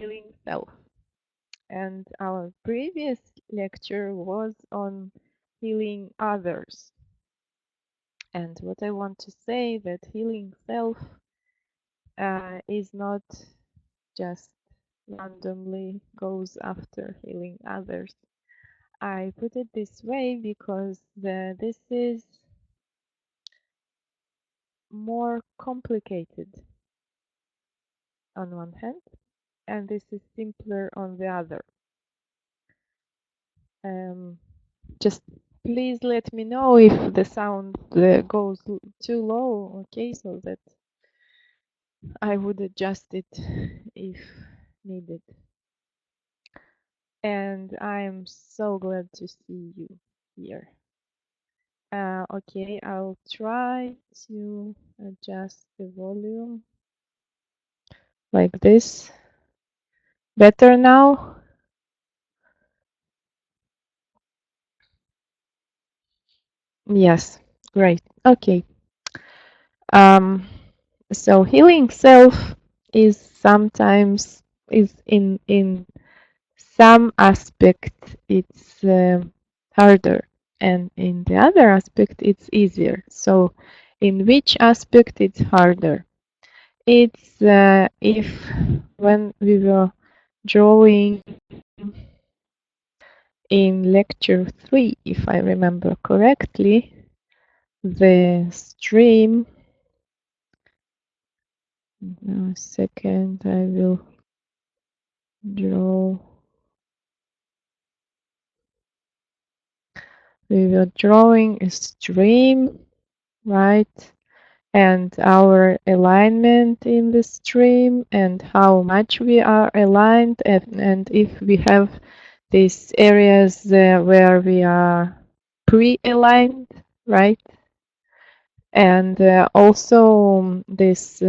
healing self. And our previous lecture was on healing others. And what I want to say that healing self is not just randomly goes after healing others. I put it this way because this is more complicated on one hand, and this is simpler on the other. Just please let me know if the sound goes too low, okay, so that I would adjust it if needed. And I'm so glad to see you here. Okay, I'll try to adjust the volume like this. Better now? Yes, great. Okay. So healing self is sometimes in some aspect it's harder, and in the other aspect it's easier. So in which aspect it's harder? It's if when we were drawing in lecture 3, if I remember correctly, the stream. Now a second, I will draw. We were drawing a stream, right? And our alignment in the stream and how much we are aligned, and if we have these areas where we are pre-aligned, right? And also this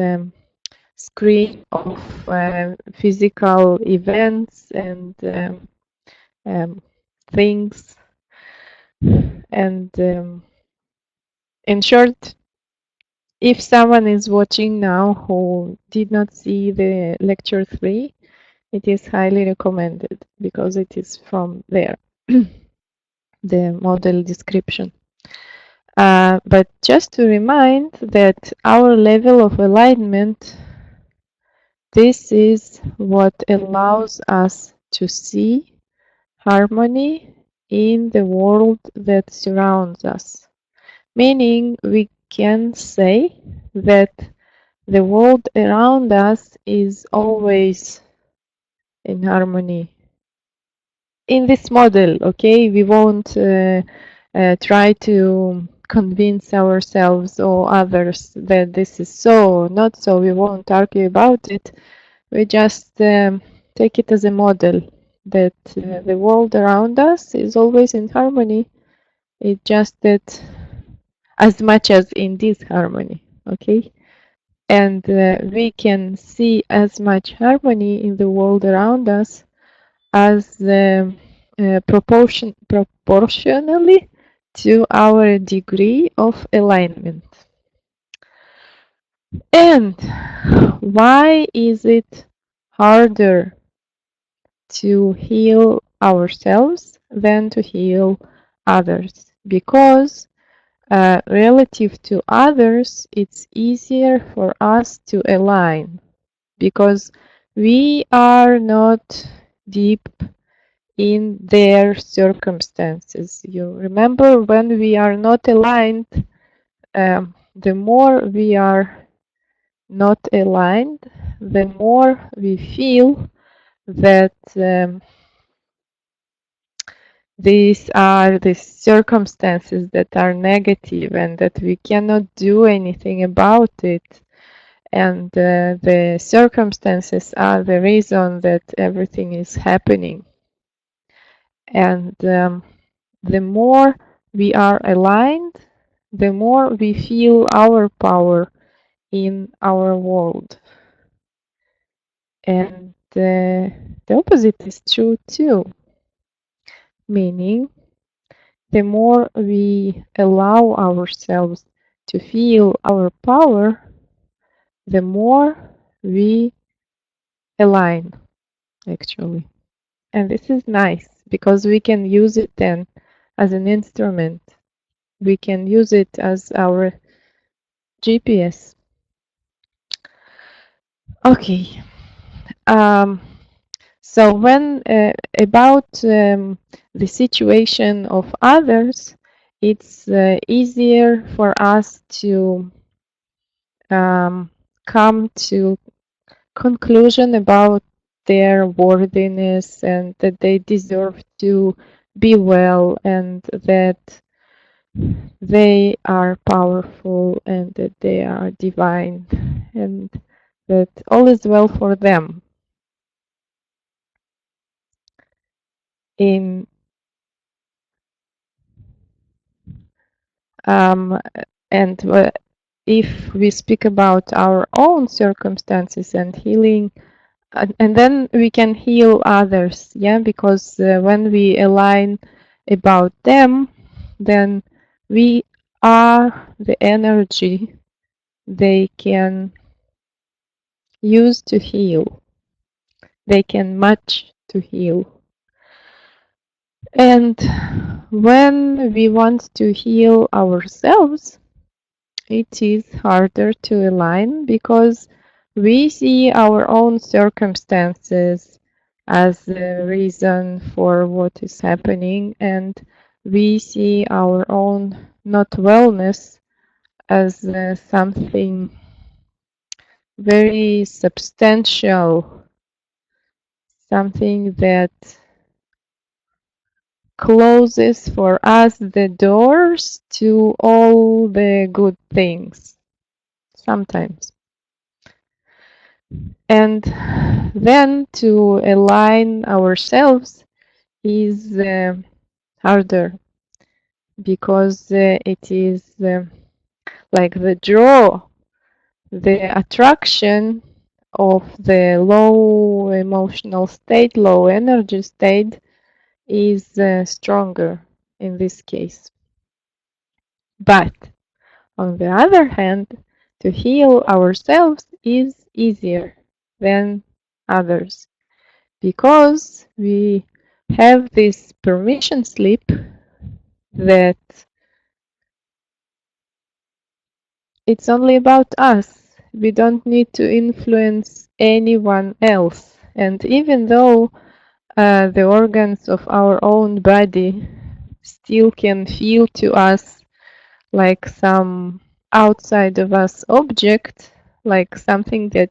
screen of physical events and things. And in short, if someone is watching now who did not see the lecture 3, it is highly recommended because it is from there, the model description. But just to remind that our level of alignment, this is what allows us to see harmony in the world that surrounds us. Meaning we can say that the world around us is always in harmony. In this model, okay, we won't try to convince ourselves or others that this is so or not so. We won't argue about it. We just take it as a model that the world around us is always in harmony. It's just that as much as in disharmony, okay? And we can see as much harmony in the world around us as proportionally to our degree of alignment. And why is it harder to heal ourselves than to heal others? Because relative to others, it's easier for us to align because we are not deep in their circumstances. You remember when we are not aligned, the more we are not aligned, the more we feel that these are the circumstances that are negative and that we cannot do anything about it. And the circumstances are the reason that everything is happening. And the more we are aligned, the more we feel our power in our world. And the opposite is true too, meaning the more we allow ourselves to feel our power, the more we align. actually. And this is nice because we can use it then as an instrument. We can use it as our GPS. Okay. Um, so when about the situation of others, it's easier for us to come to conclusion about their worthiness and that they deserve to be well and that they are powerful and that they are divine and that all is well for them. In um, and if we speak about our own circumstances and healing, and then we can heal others, yeah, because when we align about them, then we are the energy they can use to heal. They can match to heal. And when we want to heal ourselves, it is harder to align because we see our own circumstances as a reason for what is happening, and we see our own not wellness as something very substantial, something that closes for us the doors to all the good things sometimes. And then to align ourselves is harder because it is like the draw, the attraction of the low emotional state, low energy state is stronger in this case. But on the other hand, to heal ourselves is easier than others because we have this permission slip that it's only about us. We don't need to influence anyone else. And even though the organs of our own body still can feel to us like some outside of us object, like something that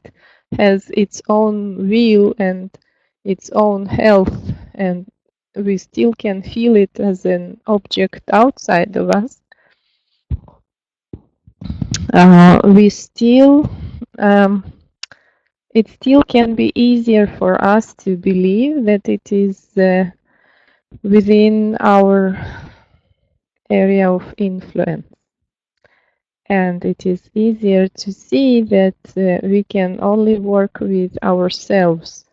has its own will and its own health, and we still can feel it as an object outside of us, we still it still can be easier for us to believe that it is within our area of influence. And it is easier to see that we can only work with ourselves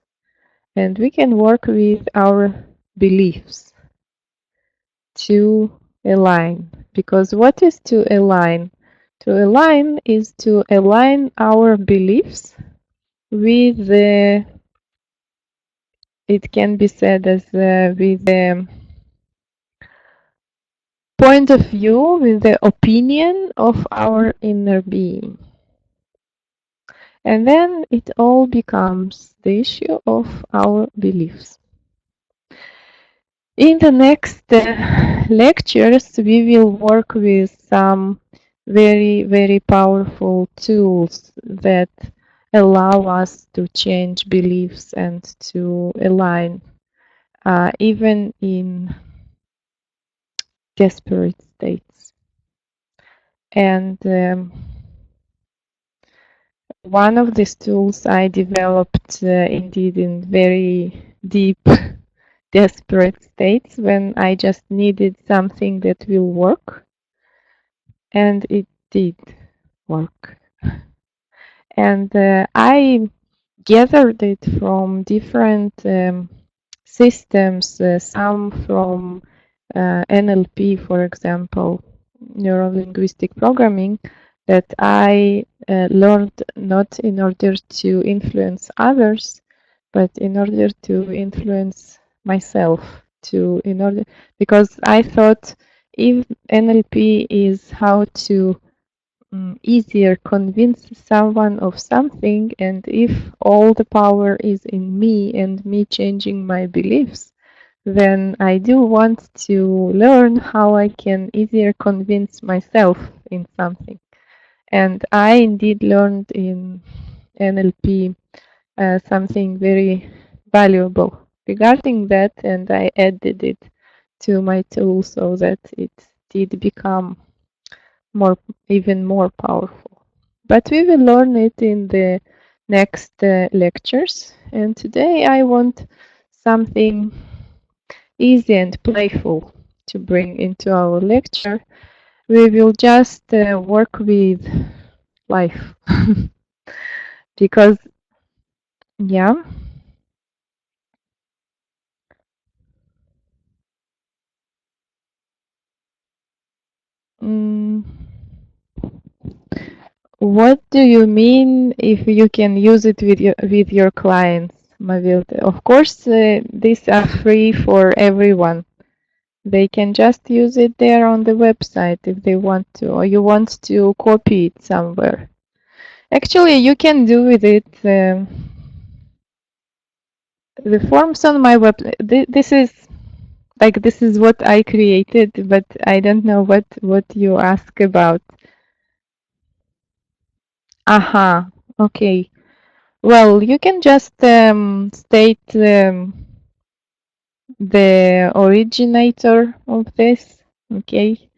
and we can work with our beliefs to align. Because what is to align? To align is to align our beliefs with the, it can be said as with the point of view, with the opinion of our inner being. And then it all becomes the issue of our beliefs. In the next lectures, we will work with some very, very powerful tools that allow us to change beliefs and to align, even in desperate states. And one of these tools I developed indeed in very deep, desperate states when I just needed something that will work, and it did work. And I gathered it from different systems, some from NLP, for example, neuro-linguistic programming, that I learned not in order to influence others, but in order to influence myself, because I thought if NLP is how to easier convince someone of something, and if all the power is in me and me changing my beliefs, then I do want to learn how I can easier convince myself in something. And I indeed learned in NLP something very valuable regarding that, and I added it to my tool so that it did become more, even more powerful. But we will learn it in the next lectures. And today I want something easy and playful to bring into our lecture. We will just work with life. Because, yeah. Mm, what do you mean if you can use it with your clients, Mavilde? Of course, these are free for everyone. They can just use it there on the website if they want to, or you want to copy it somewhere. Actually, you can do with it the forms on my web. This is this is what I created, but I don't know what you ask about. Aha, okay. Well, you can just state the originator of this, okay?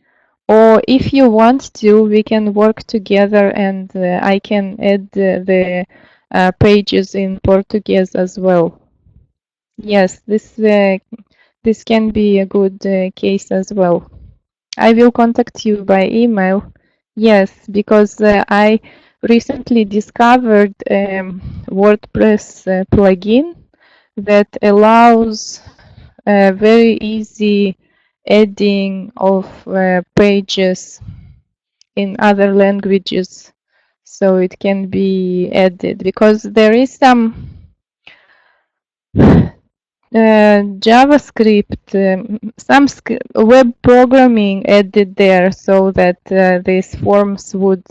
Or if you want to, we can work together and I can add the pages in Portuguese as well. Yes, this can be a good case as well. I will contact you by email. Yes, because I recently discovered WordPress plugin that allows very easy adding of pages in other languages, so it can be added because there is some JavaScript, some web programming added there so that these forms would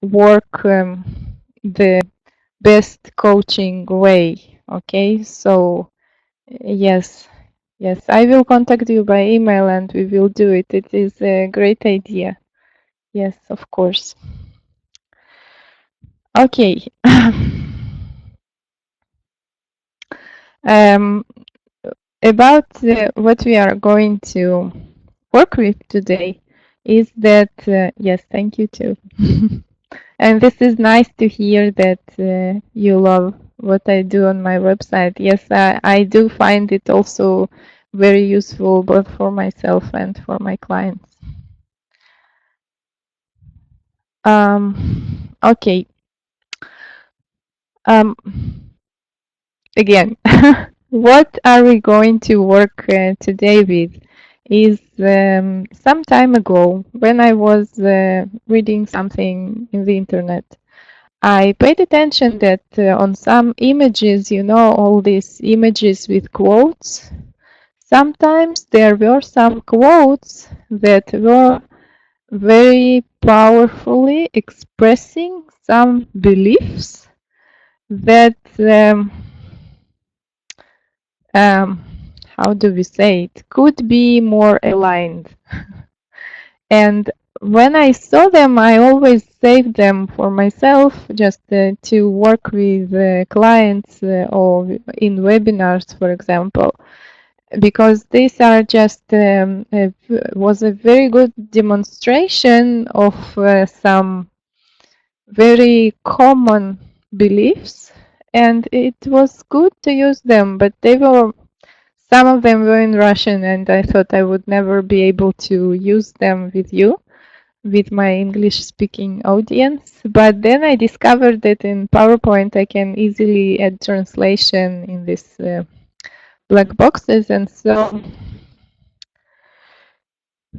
work the best coaching way. Okay, so yes, yes, I will contact you by email and we will do it. It is a great idea. Yes, of course. Okay. um, about what we are going to work with today is that, yes, thank you too. And this is nice to hear that you love what I do on my website. Yes, I do find it also very useful both for myself and for my clients. Okay. Again, what are we going to work today with is some time ago when I was reading something in the internet. I paid attention that on some images, you know, all these images with quotes, sometimes there were some quotes that were very powerfully expressing some beliefs that um, how do we say it, could be more aligned. And when I saw them, I always saved them for myself just to work with clients or in webinars, for example, because these are just was a very good demonstration of some very common beliefs, and it was good to use them, but they were, some of them were in Russian, and I thought I would never be able to use them with you, with my English-speaking audience. But then I discovered that in PowerPoint I can easily add translation in these black boxes, and so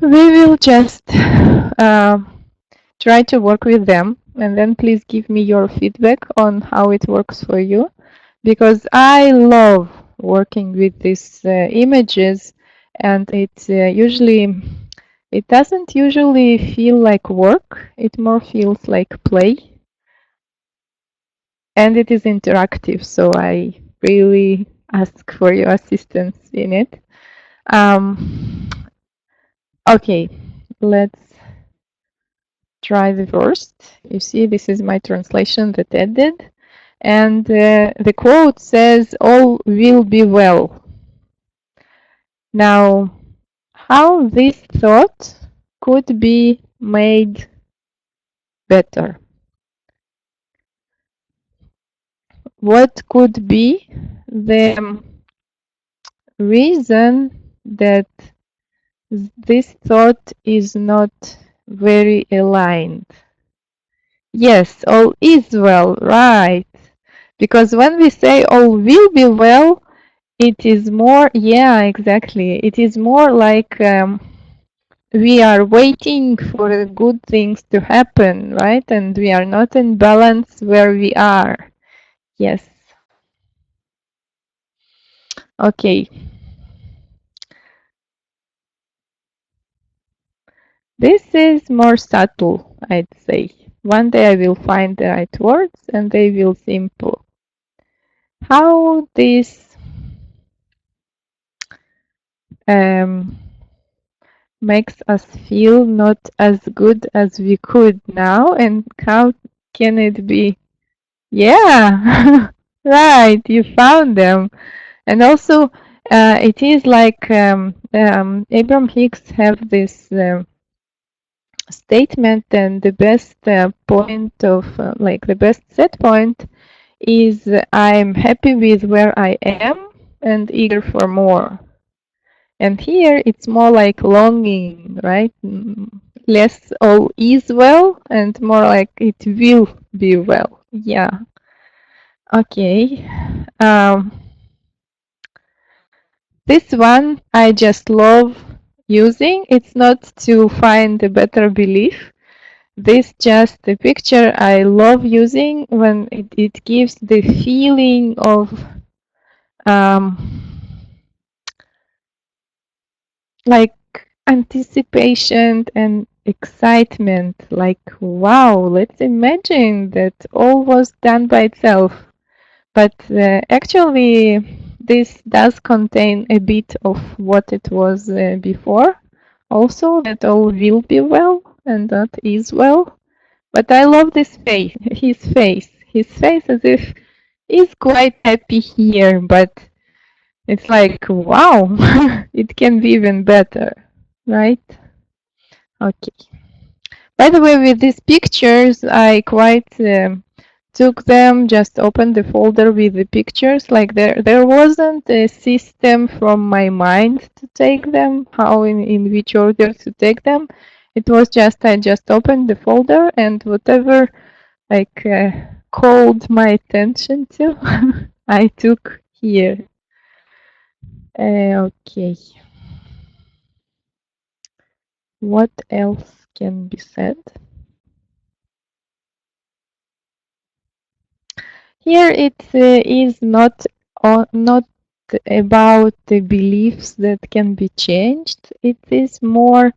we will just try to work with them, and then please give me your feedback on how it works for you. because I love working with these images, and it doesn't usually feel like work. It more feels like play, and it is interactive. So I really ask for your assistance in it. Um, okay, let's try the first. You see, this is my translation that Ed did. And the quote says, "All will be well." Now, how this thought could be made better? What could be the reason that this thought is not very aligned? Yes, all is well, right. Because when we say all will be well, it is more, yeah, exactly. It is more like we are waiting for good things to happen, right? And we are not in balance where we are. Yes. Okay. This is more subtle, I'd say. One day I will find the right words and they will simple. How this um, makes us feel not as good as we could now, and how can it be? Yeah, right, you found them. And also, it is like Abraham Hicks have this statement, and the best point of like the best set point is I'm happy with where I am and eager for more. And here it's more like longing, right? Less all is well and more like it will be well. Yeah. Okay. Um, this one I just love using. It's not to find a better belief. This just a picture I love using when it gives the feeling of um, like anticipation and excitement, like wow, let's imagine that all was done by itself. But actually this does contain a bit of what it was before, also that all will be well and that is well. But I love this face, his face as if he's quite happy here, but it's like wow, it can be even better. Right? Okay. By the way, with these pictures, I quite took them, just opened the folder with the pictures. Like there wasn't a system from my mind to take them, how in which order to take them. It was just I just opened the folder and whatever like called my attention to, I took here. Okay. What else can be said? Here it is not about the beliefs that can be changed. It is more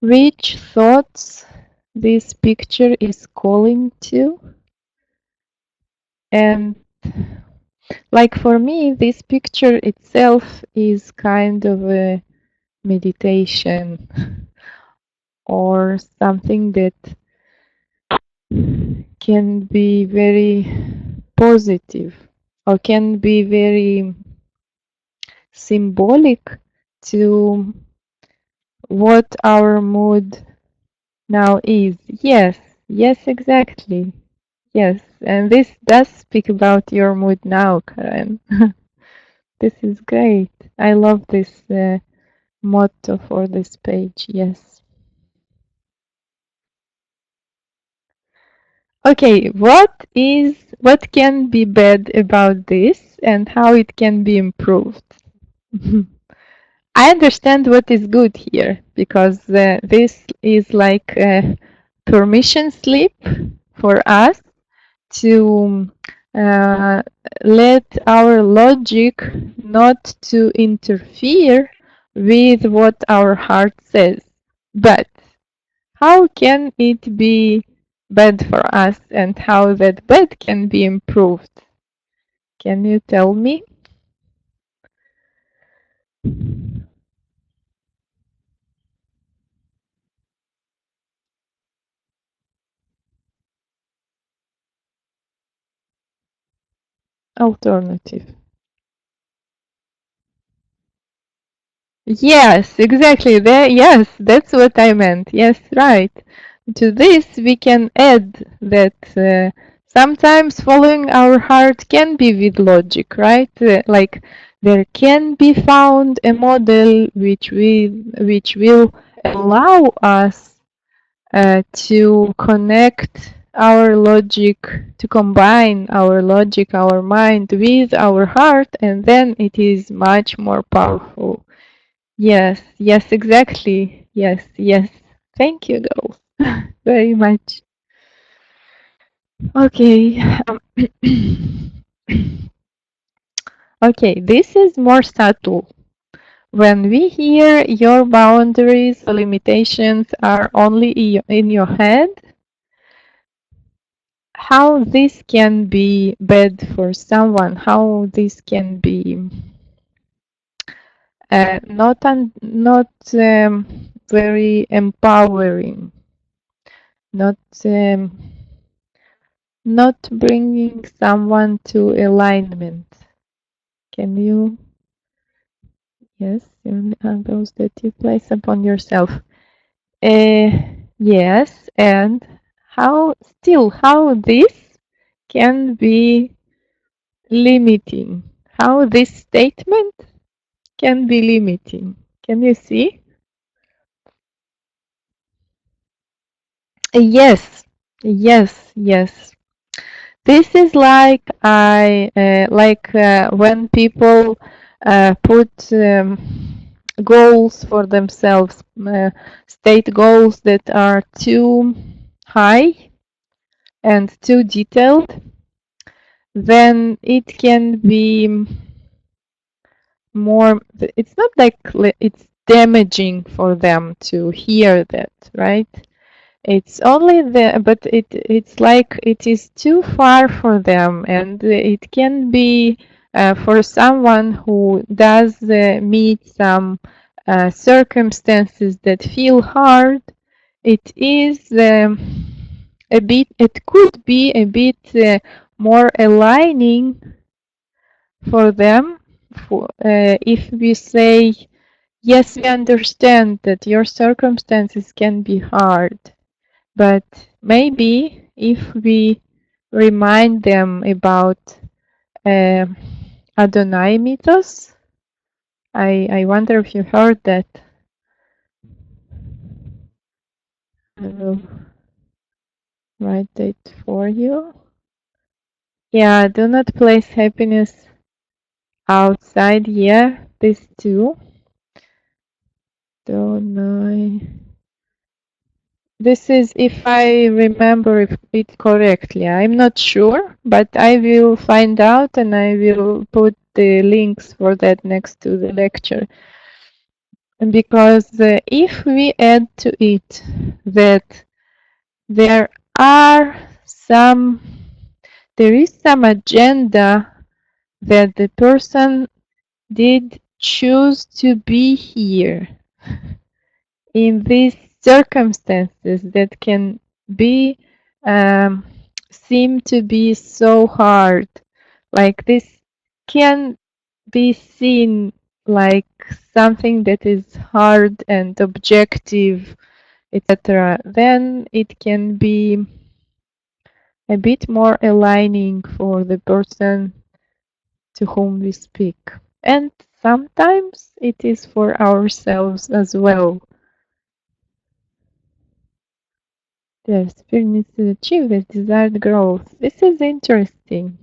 which thoughts this picture is calling to. And like for me, this picture itself is kind of a meditation or something that can be very positive or can be very symbolic to what our mood now is. Yes, yes, exactly. Yes, and this does speak about your mood now, Karen. This is great. I love this motto for this page. Yes. Okay, what can be bad about this and how it can be improved? I understand what is good here because this is like a permission slip for us to uh, let our logic not to interfere with what our heart says. But how can it be bad for us, and how that bad can be improved? Can you tell me? Alternative. Yes, exactly. Yes, that's what I meant. Yes, right. To this, we can add that sometimes following our heart can be with logic, right? Like there can be found a model which will allow us to connect our logic, to combine our logic, our mind with our heart, and then it is much more powerful. Yes, yes, exactly. Yes, yes. Thank you, girls, very much. Okay. Okay, this is more subtle. When we hear your boundaries or limitations are only in your head, how this can be bad for someone, how this can be not very empowering, not um, not bringing someone to alignment. Can you? Yes, are those that you place upon yourself. Uh, yes, and how this can be limiting, how this statement can be limiting. Can you see? Yes, yes, yes. This is like when people put goals for themselves, state goals that are too high and too detailed, then it can be more, it's not like it's damaging for them to hear that, right? It's only but it's like it is too far for them, and it can be for someone who does meet some circumstances that feel hard. It is a bit. It could be a bit more aligning for them. If we say, yes, we understand that your circumstances can be hard, but maybe if we remind them about uh, Adonai mythos, I wonder if you heard that. I will write it for you. Yeah, do not place happiness outside. Yeah, this too. Adonai. This is if I remember it correctly. I'm not sure, but I will find out and I will put the links for that next to the lecture. Because if we add to it that there are some, there is some agenda that the person did choose to be here in these circumstances that can be seem to be so hard, like this can be seen like something that is hard and objective, etc., then it can be a bit more aligning for the person to whom we speak. And sometimes it is for ourselves as well. The spirit needs to achieve the desired growth. This is interesting.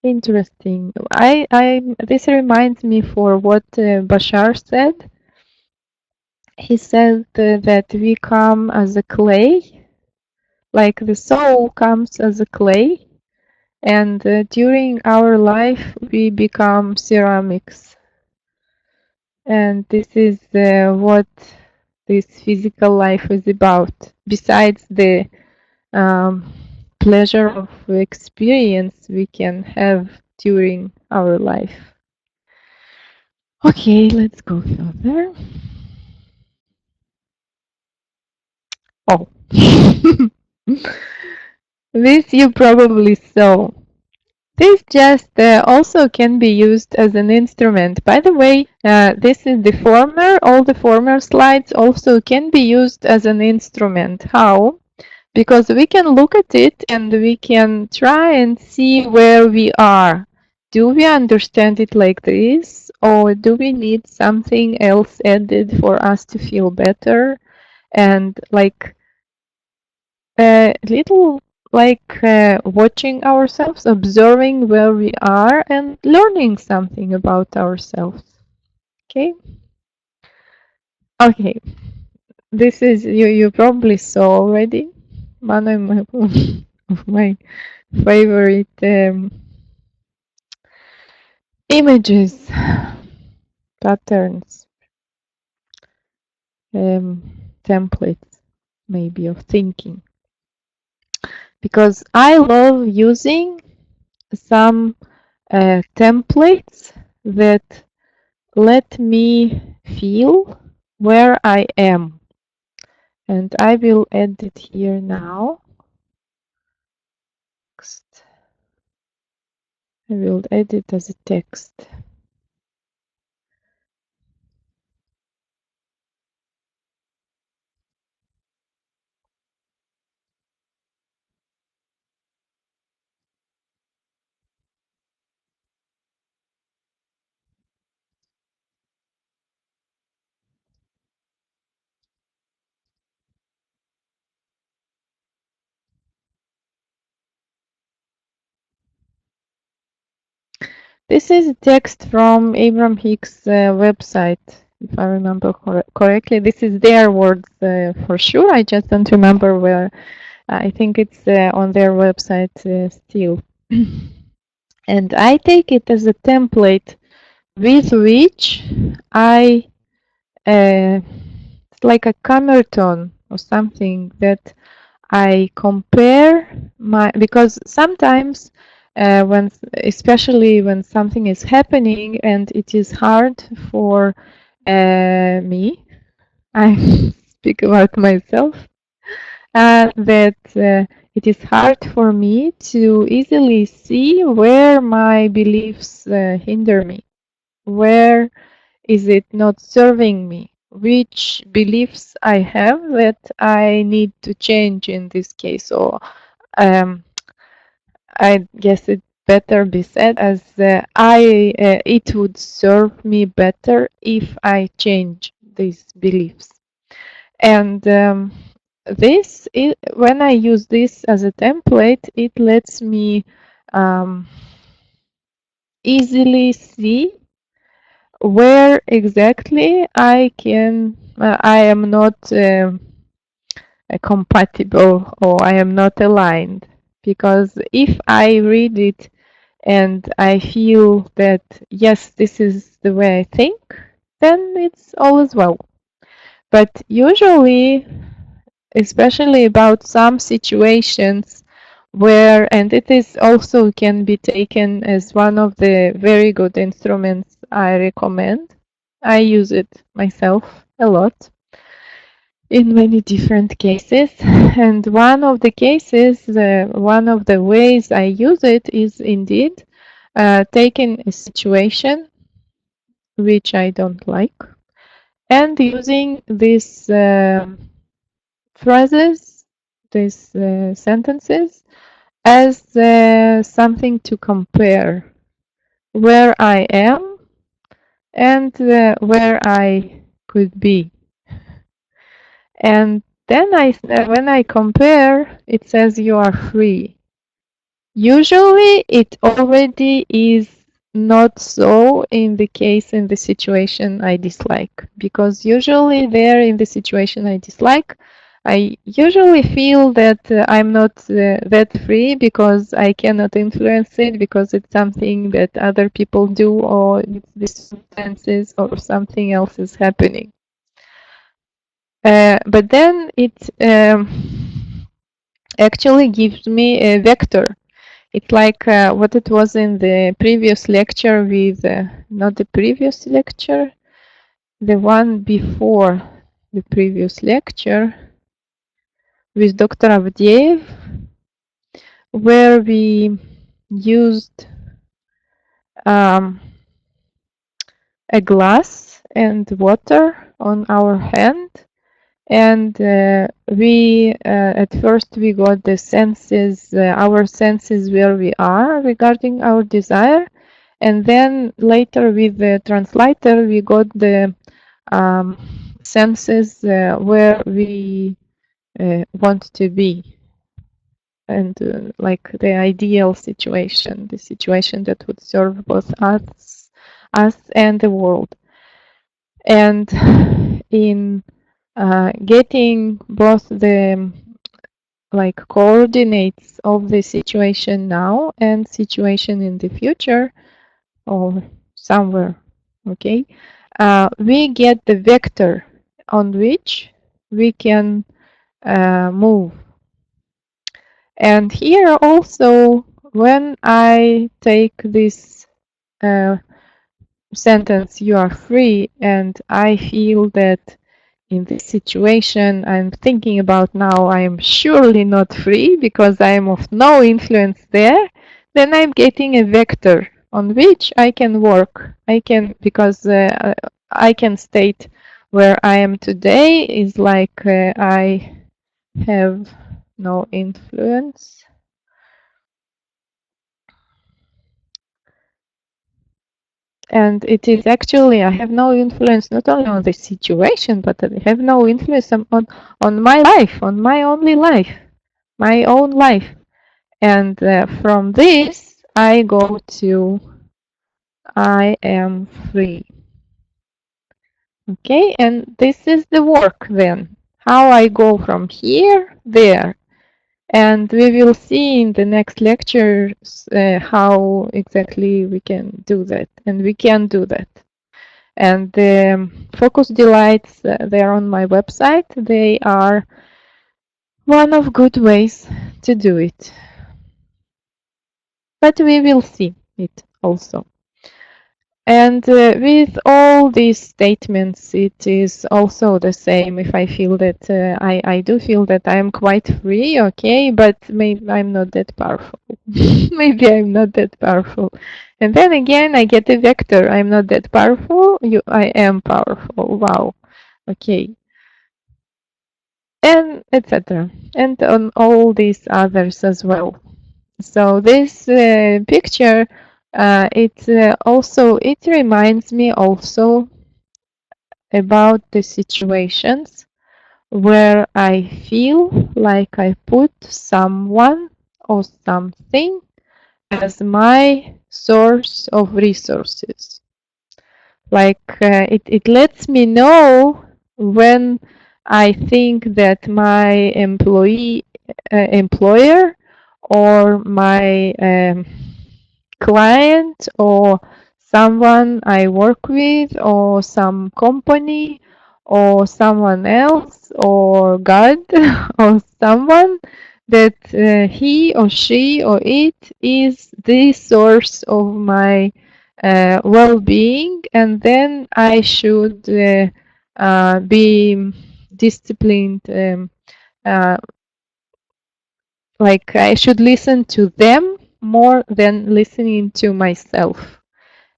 Interesting. This reminds me for what Bashar said. He said that we come as a clay, like the soul comes as a clay, and during our life we become ceramics. And this is what this physical life is about. Besides the um, pleasure of experience we can have during our life. Okay, let's go further. Oh, this you probably saw. This just also can be used as an instrument. By the way, this is the former. All the former slides also can be used as an instrument. How? Because we can look at it and we can try and see where we are. Do we understand it like this, or do we need something else added for us to feel better? And like a little like watching ourselves, observing where we are and learning something about ourselves. Okay? Okay. This is you probably saw already one of my favorite images, patterns, templates, maybe of thinking. Because I love using some templates that let me feel where I am. And I will add it here now. I will add it as a text. This is a text from Abraham Hicks' website, if I remember correctly. This is their words for sure. I just don't remember where. I think it's on their website still. And I take it as a template with which I, it's like a cameraton or something that I compare my, because sometimes when, especially when something is happening and it is hard for me, I speak about myself, that it is hard for me to easily see where my beliefs hinder me, where is it not serving me, which beliefs I have that I need to change in this case, or I guess it better be said as it would serve me better if I change these beliefs. And this is, when I use this as a template, it lets me easily see where exactly I am not compatible, or I am not aligned. Because if I read it and I feel that, yes, this is the way I think, then it's all as well. But usually, especially about some situations where, and it is also can be taken as one of the very good instruments I recommend. I use it myself a lot in many different cases. And one of the cases, one of the ways I use it is indeed taking a situation which I don't like and using these phrases, these sentences as something to compare where I am and where I could be. And then when I compare, it says you are free. Usually it already is not so in the case in the situation I dislike, because usually there in the situation I dislike, I usually feel that I'm not that free because I cannot influence it, because it's something that other people do, or it's the circumstances, or something else is happening. But then it actually gives me a vector. It's like what it was in the previous lecture with, not the previous lecture, the one before the previous lecture with Dr. Avdeyev, where we used a glass and water on our hand, and we at first we got the senses, our senses where we are regarding our desire, and then later with the translator we got the senses where we want to be, and like the ideal situation, the situation that would serve both us and the world. And in getting both the like coordinates of the situation now and situation in the future or somewhere, okay, we get the vector on which we can move. And here also, when I take this sentence, you are free, and I feel that in this situation I'm thinking about now, I am surely not free because I am of no influence there, then I'm getting a vector on which I can work. I can, because I can state where I am today is like I have no influence. And it is actually, I have no influence not only on the situation, but I have no influence on my life, on my only life, my own life. And from this, I go to I am free. Okay, and this is the work then. How I go from here, there. And we will see in the next lectures how exactly we can do that. And we can do that. And the focus delights, they are on my website. They are one of good ways to do it. But we will see it also. And with all these statements, it is also the same. If I feel that I do feel that I am quite free, okay, but maybe I'm not that powerful. Maybe I'm not that powerful. And then again, I get a vector. I'm not that powerful. I am powerful. Wow. Okay. And etc. And on all these others as well. So this picture, it reminds me also about the situations where I feel like I put someone or something as my source of resources. Like it lets me know when I think that my employer or my client or someone I work with or some company or someone else or God or someone that he or she or it is the source of my well-being, and then I should be disciplined, like I should listen to them more than listening to myself.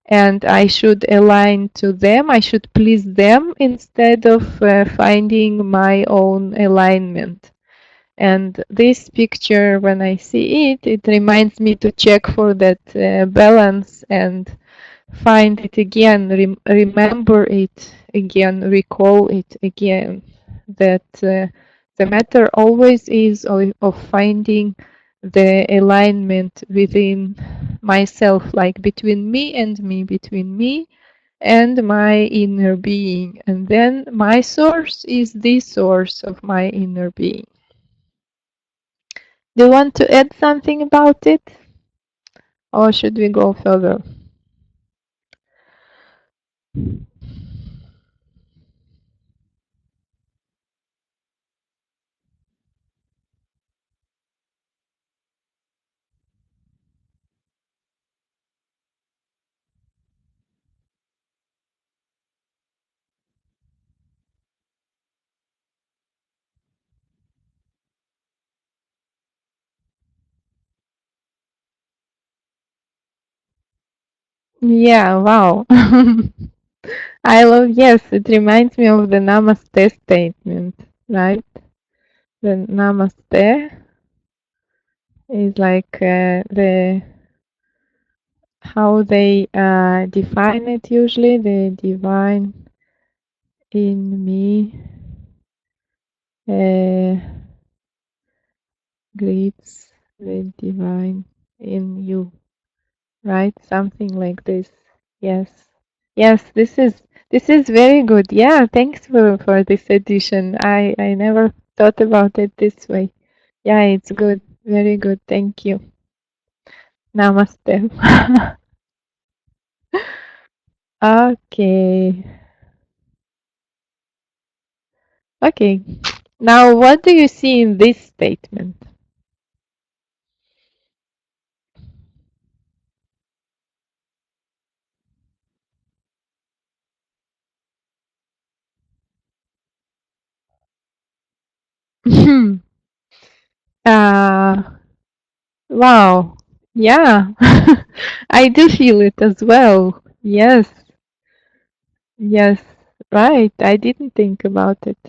And I should align to them, I should please them instead of finding my own alignment. And this picture, when I see it, it reminds me to check for that balance and find it again, remember it again, recall it again, that the matter always is of finding the alignment within myself, like between me and me, between me and my inner being. And then my source is the source of my inner being. Do you want to add something about it? Or should we go further? Yeah, wow. I love, yes, it reminds me of the Namaste statement, right? The Namaste is like the how they define it usually, the divine in me uh, greets the divine in you, right? Something like this. Yes. Yes, this is very good. Yeah, thanks for this addition. I never thought about it this way. Yeah, it's good. Very good. Thank you. Namaste. Okay. Okay. Now, what do you see in this statement? uh, wow. Yeah. I do feel it as well. Yes. Yes. Right. I didn't think about it.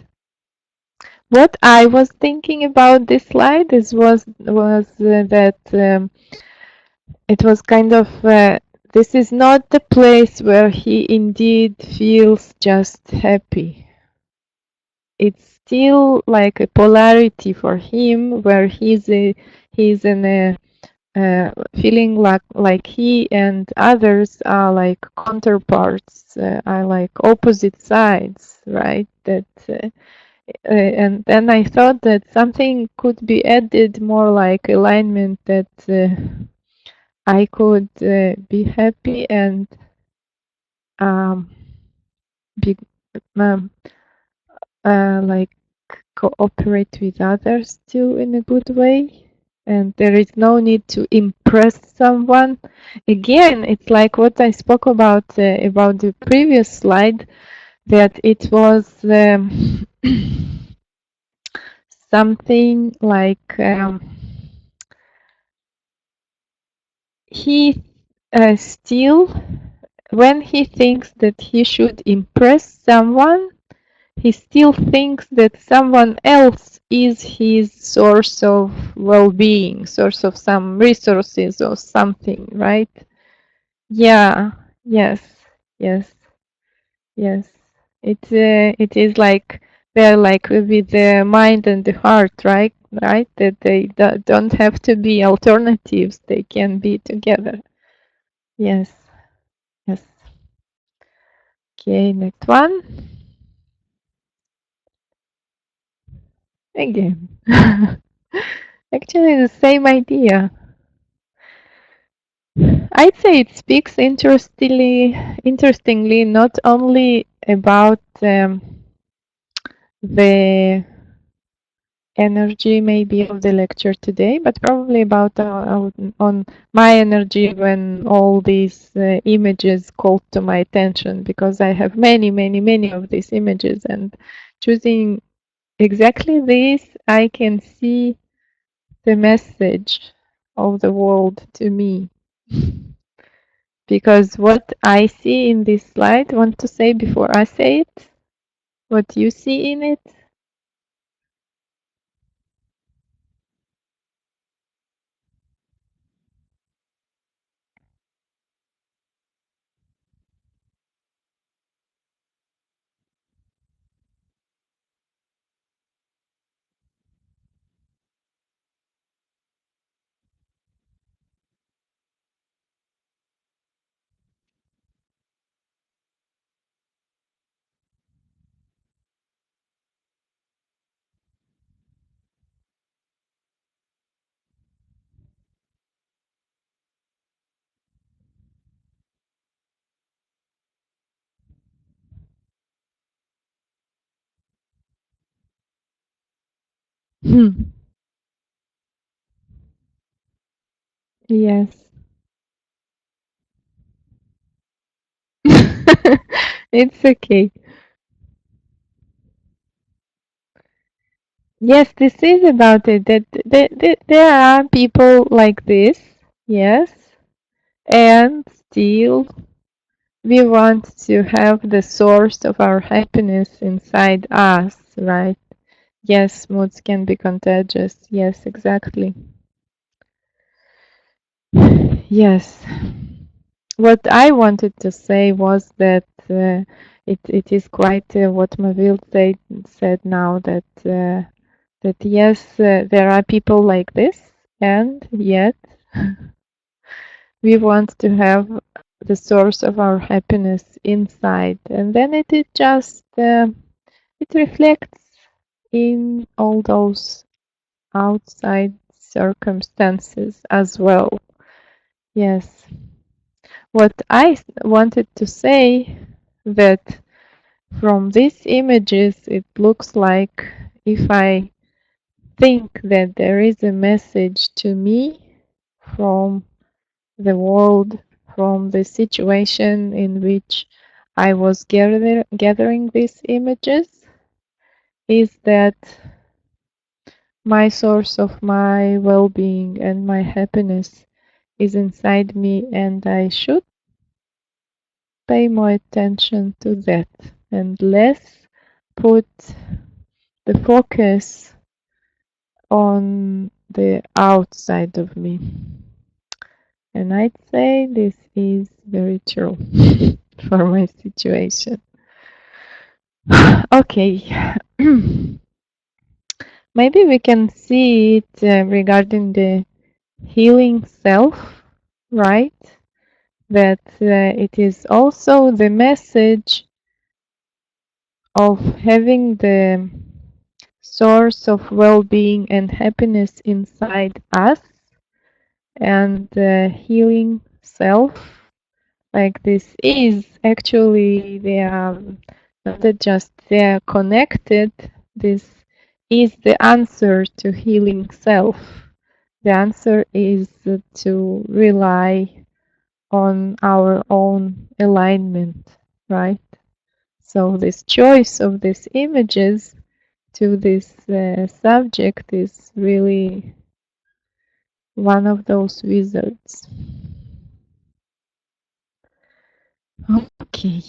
What I was thinking about this slide was that it was kind of this is not the place where he indeed feels just happy. It's still like a polarity for him where he's in a feeling like he and others are like counterparts, are like opposite sides, right? That and then I thought that something could be added more like alignment, that I could be happy and um, be um, like cooperate with others too in a good way. And there is no need to impress someone. Again, it's like what I spoke about the previous slide, that it was something like he still, when he thinks that he should impress someone, he still thinks that someone else is his source of well-being, source of some resources or something, right? Yeah, yes, yes, yes. It is like they're like with the mind and the heart, right? Right? That they don't have to be alternatives; they can be together. Yes, yes. Okay, next one. Again. Actually, the same idea. I'd say it speaks interestingly, not only about the energy maybe of the lecture today, but probably about on my energy when all these images called to my attention, because I have many, many, many of these images, and choosing exactly this, I can see the message of the world to me. Because what I see in this slide, want to say before I say it, what you see in it? Yes. It's okay. Yes, this is about it. That there are people like this. Yes. And still, we want to have the source of our happiness inside us, right? Yes, moods can be contagious. Yes, exactly. Yes. What I wanted to say was that it is quite what Mavil said now that yes, there are people like this, and yet we want to have the source of our happiness inside, and then it just it reflects in all those outside circumstances as well. Yes. What I wanted to say that from these images it looks like if I think that there is a message to me from the world, from the situation in which I was gathering these images, is that my source of my well-being and my happiness is inside me, and I should pay more attention to that and less put the focus on the outside of me. And I'd say this is very true for my situation. Okay. Maybe we can see it regarding the healing self, right? That it is also the message of having the source of well-being and happiness inside us, and healing self like this is actually they are not just they are connected. This is the answer to healing self. The answer is to rely on our own alignment, right? So this choice of these images to this subject is really one of those wizards. Okay.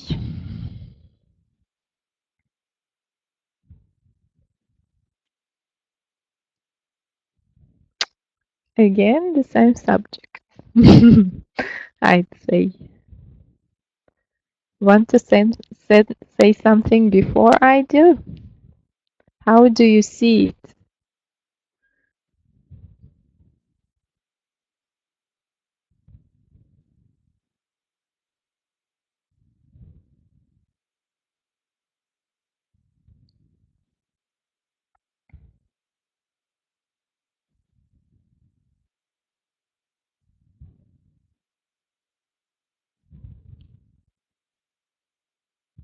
Again, the same subject. I'd say. Want to say something before I do? How do you see it?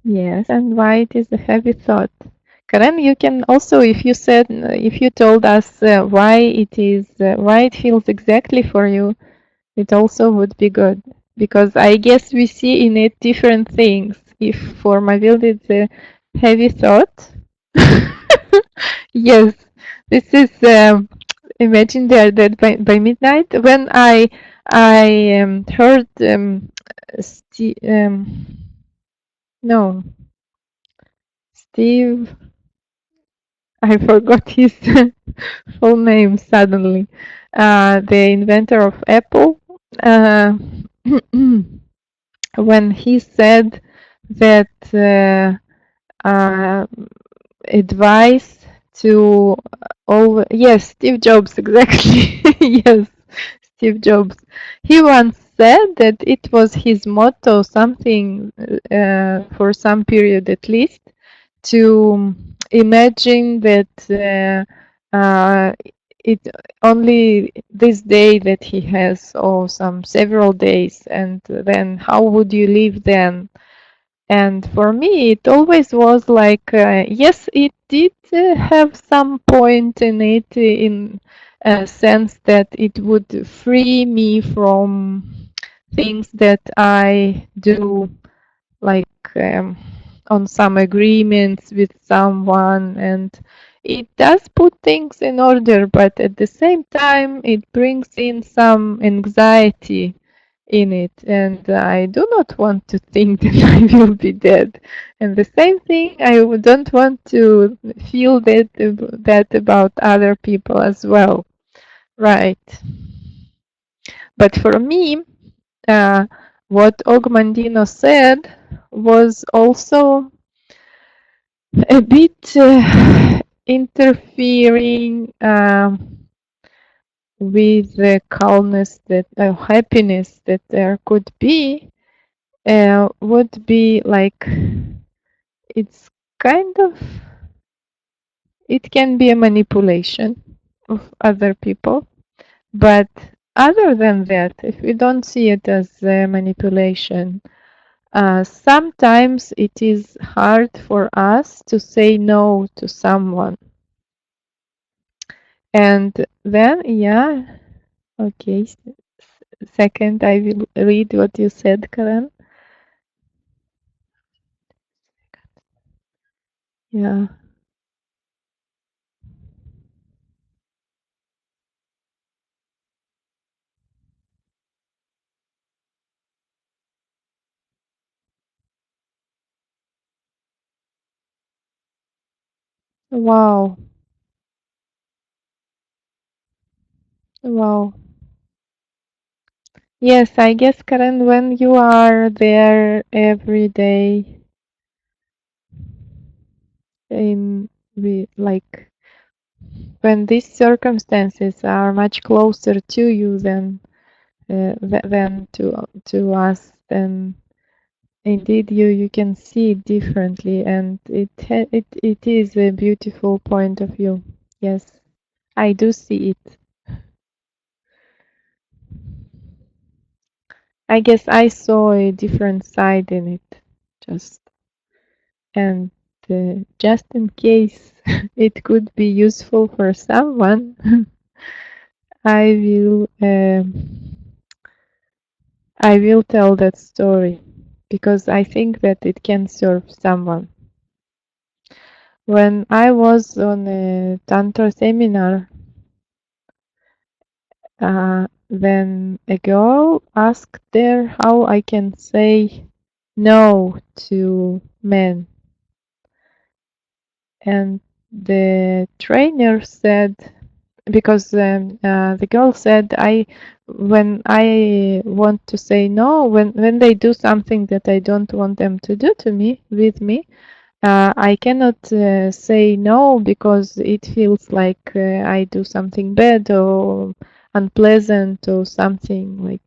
Yes, and why it is a heavy thought. Karen, you can also, if you told us why it feels exactly for you, it also would be good. Because I guess we see in it different things. If for Mavild it's a heavy thought, yes, this is, imagine they are dead by midnight. When I heard Steve, no, Steve, I forgot his full name suddenly. The inventor of Apple, uh, when he said that uh, advice to all, yes, Steve Jobs, exactly. Yes, Steve Jobs. He once said that it was his motto, something for some period at least, to imagine that it only this day that he has, or some several days, and then how would you live then? And for me, it always was like, yes, it did have some point in it, in a sense that it would free me from things that I do, like on some agreements with someone, and it does put things in order, but at the same time, it brings in some anxiety in it, and I do not want to think that I will be dead. And the same thing, don't want to feel that about other people as well, right? But for me, uh, what Ogmandino said was also a bit interfering with the calmness that happiness that there could be, would be like, it's kind of, it can be a manipulation of other people. But other than that, if we don't see it as a manipulation, sometimes it is hard for us to say no to someone. And then, yeah, okay, second, I will read what you said, Karen. Yeah. Wow. Wow. Yes, I guess, Karen, when you are there every day in like when these circumstances are much closer to you than to us, then indeed you can see it differently, and it is a beautiful point of view. Yes, I do see it. I guess I saw a different side in it, just and just in case it could be useful for someone, I will tell that story because I think that it can serve someone. When I was on a Tantra seminar, then a girl asked there how I can say no to men. And the trainer said, because the girl said, when I want to say no, when they do something that I don't want them to do to me, with me, I cannot say no because it feels like I do something bad or unpleasant or something like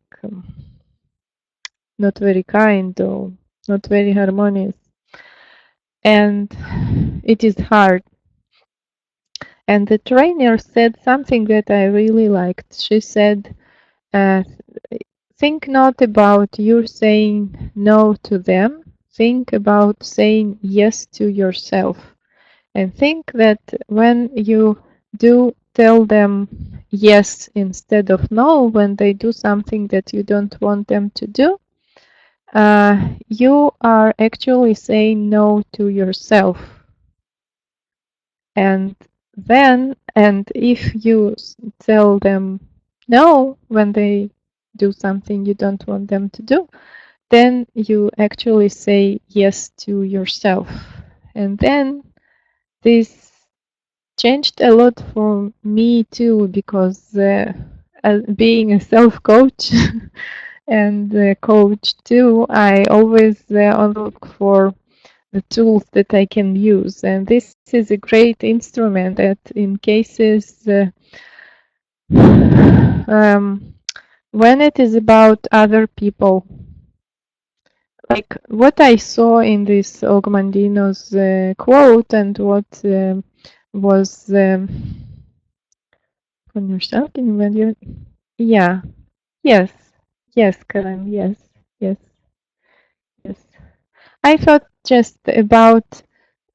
not very kind or not very harmonious. And it is hard. And the trainer said something that I really liked. She said, uh, think not about you saying no to them, think about saying yes to yourself. And think that when you do tell them yes instead of no, when they do something that you don't want them to do, you are actually saying no to yourself. And then, and if you tell them no when they do something you don't want them to do, then you actually say yes to yourself. And then this changed a lot for me too, because as being a self-coach and a coach too, I always look for the tools that I can use. And this is a great instrument that in cases um, when it is about other people, like what I saw in this Ogmandino's quote and what was from yourself, can you imagine? Yeah, yes, yes, Karen, yes, yes, yes. I thought just about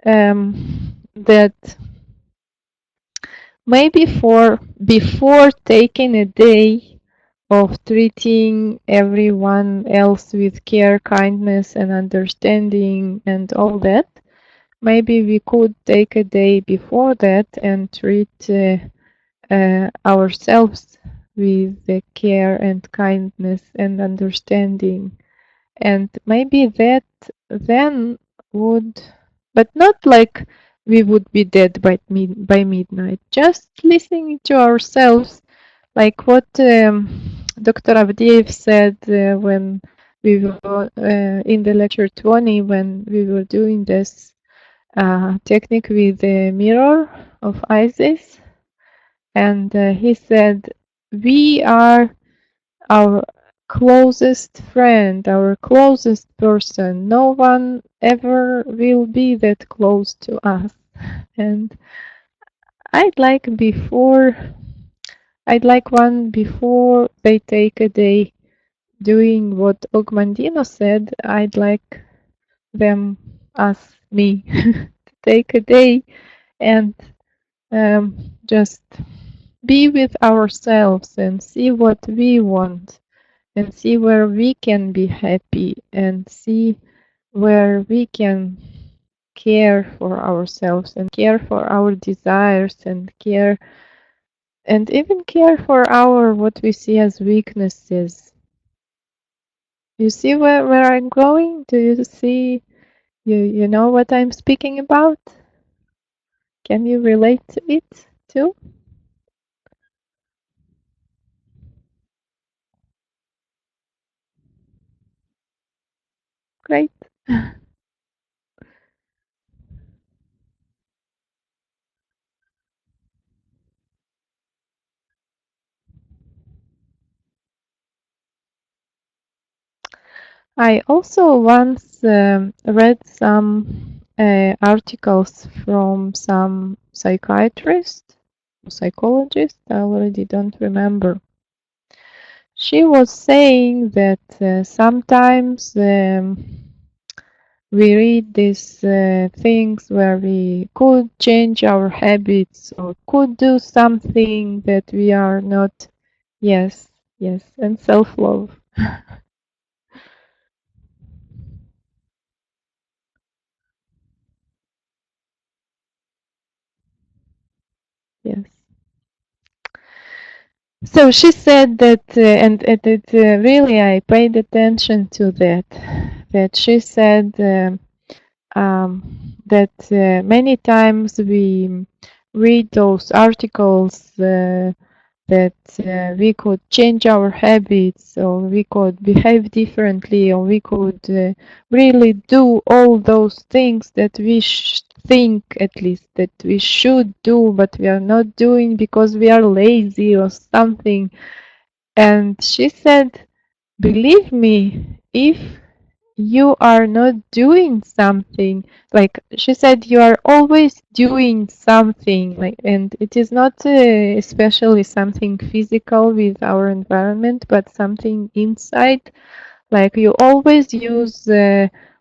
that maybe for before taking a day of treating everyone else with care, kindness, and understanding, and all that, maybe we could take a day before that and treat ourselves with the care and kindness and understanding. And maybe that then would, but not like we would be dead by midnight, just listening to ourselves, like what Dr. Avdiev said when we were in the lecture 20, when we were doing this technique with the mirror of Isis. And he said, we are our closest friend, our closest person. No one ever will be that close to us. And I'd like before, I'd like one before they take a day doing what Ogmandino said, I'd like them, us, me, to take a day and just be with ourselves and see what we want and see where we can be happy and see where we can care for ourselves and care for our desires and care and even care for our what we see as weaknesses. You see where I'm going? Do you see you know what I'm speaking about? Can you relate to it too? Great. I also once read some articles from some psychiatrist, psychologist, I already don't remember. She was saying that sometimes we read these things where we could change our habits or could do something that we are not. Yes, yes, and self-love. Yes. So she said that, and it really I paid attention to that. That she said that many times we read those articles that we could change our habits, or we could behave differently, or we could really do all those things that we think at least that we should do, but we are not doing because we are lazy or something. And she said, believe me, if you are not doing something, like she said, you are always doing something, like, and it is not especially something physical with our environment, but something inside, like you always use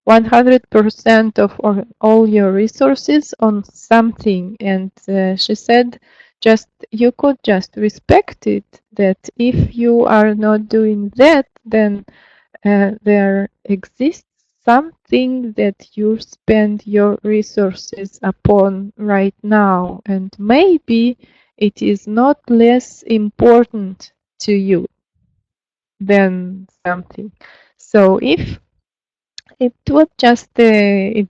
100% of all your resources on something. And she said, just you could just respect it, that if you are not doing that, then there exists something that you spend your resources upon right now, and maybe it is not less important to you than something. So if it was just, it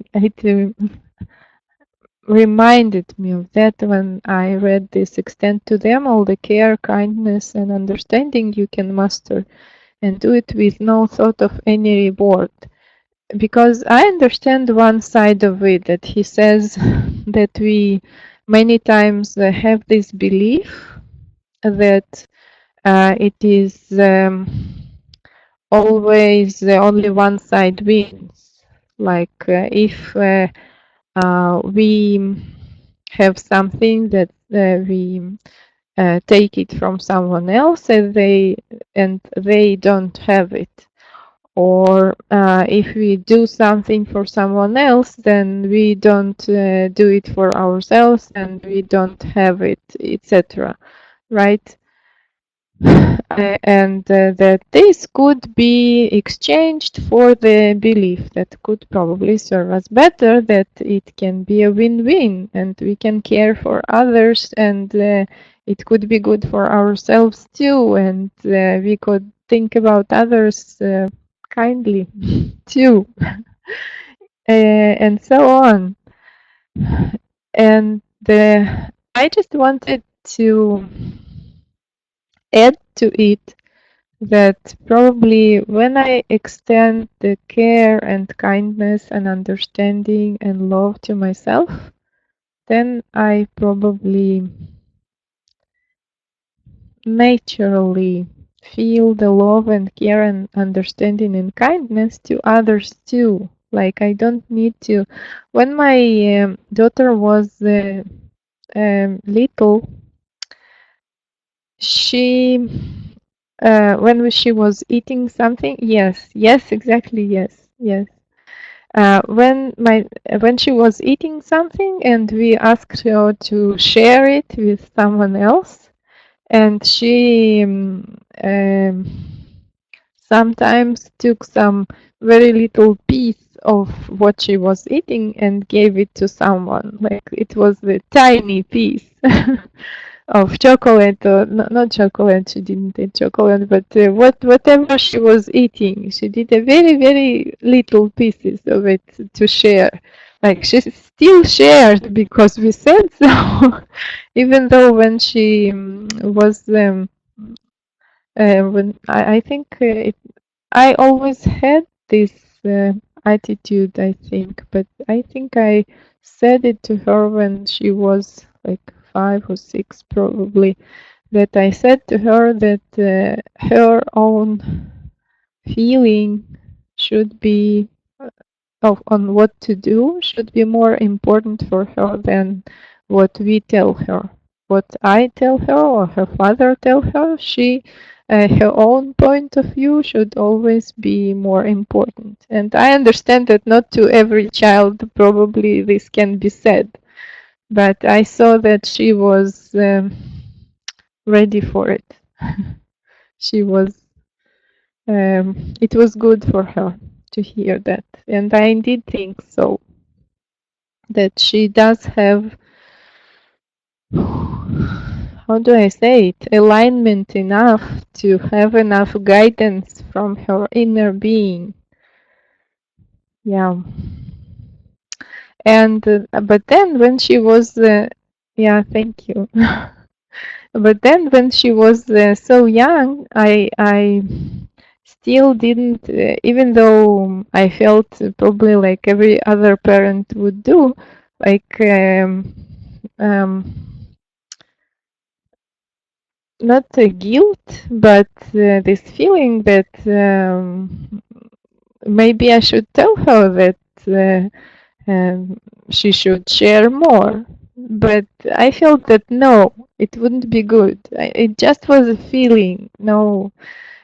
reminded me of that when I read this, extend to them all the care, kindness, and understanding you can muster, and do it with no thought of any reward. Because I understand one side of it, that he says that we many times have this belief that it is always only one side wins. Like if we have something that we take it from someone else and they don't have it, Or if we do something for someone else, then we don't do it for ourselves and we don't have it, etc. Right? And that this could be exchanged for the belief that could probably serve us better, that it can be a win-win and we can care for others, and it could be good for ourselves too, and we could think about others kindly too, and so on. And I just wanted to add to it that probably when I extend the care and kindness and understanding and love to myself, then I probably naturally feel the love and care and understanding and kindness to others too. Like I don't need to. When my daughter was little, she when she was eating something, yes, exactly, yes. When she was eating something and we asked her to share it with someone else, and she sometimes took some very little piece of what she was eating and gave it to someone. Like it was the tiny piece of chocolate, or not chocolate. She didn't eat chocolate, but whatever she was eating, she did a very very little pieces of it to share. Like she still shared because we said so, even though when she was when I think I always had this attitude, I think, but I think I said it to her when she was like 5 or 6, probably, that I said to her that her own feeling should be on what to do should be more important for her than what we tell her. What I tell her or her father tell her, her own point of view should always be more important. And I understand that not to every child probably this can be said, but I saw that she was ready for it. She was. It was good for her to hear that, and I indeed think so. That she does have, how do I say it, alignment enough to have enough guidance from her inner being. Yeah. And but then when she was yeah, thank you. But then when she was so young, I still didn't, even though I felt probably like every other parent would do, like um, not a guilt, but this feeling that maybe I should tell her that she should share more. But I felt that no, it wouldn't be good. It just was a feeling. No,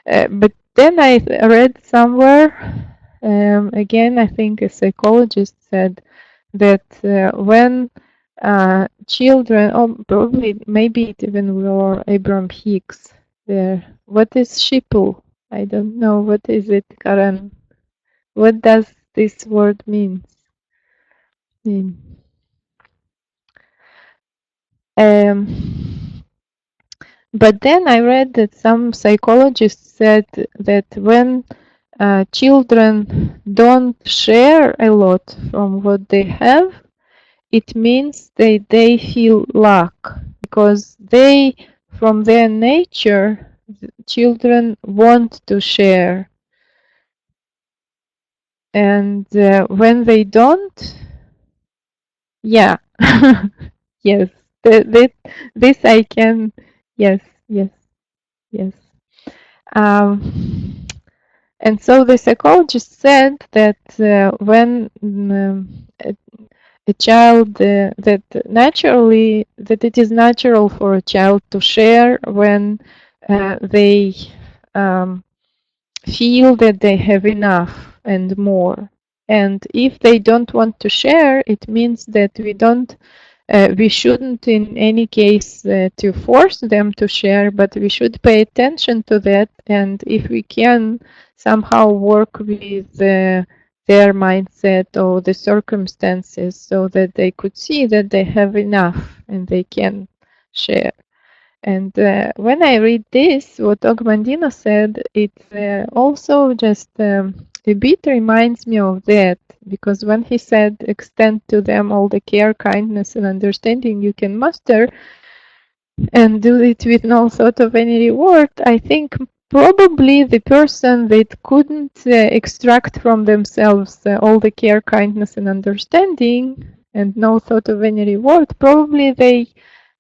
but then I read somewhere, again, I think a psychologist said that when children, or probably maybe it even were Abraham Hicks there. What is Shipple? I don't know. What is it, Karen? What does this word mean? But then I read that some psychologists said that when children don't share a lot from what they have, it means they feel lack, because they, from their nature, children want to share, and when they don't, yeah, yes, this I can, yes, yes, yes. Um, and so the psychologist said that when a child that naturally, that it is natural for a child to share when they um, feel that they have enough and more. And if they don't want to share, it means that we shouldn't in any case to force them to share, but we should pay attention to that. And if we can somehow work with their mindset or the circumstances so that they could see that they have enough and they can share. And when I read this, what Ogmandino said, it also just a bit reminds me of that, because when he said, extend to them all the care, kindness, and understanding you can muster, and do it with no thought of any reward, I think probably the person that couldn't extract from themselves all the care, kindness, and understanding, and no thought of any reward, probably they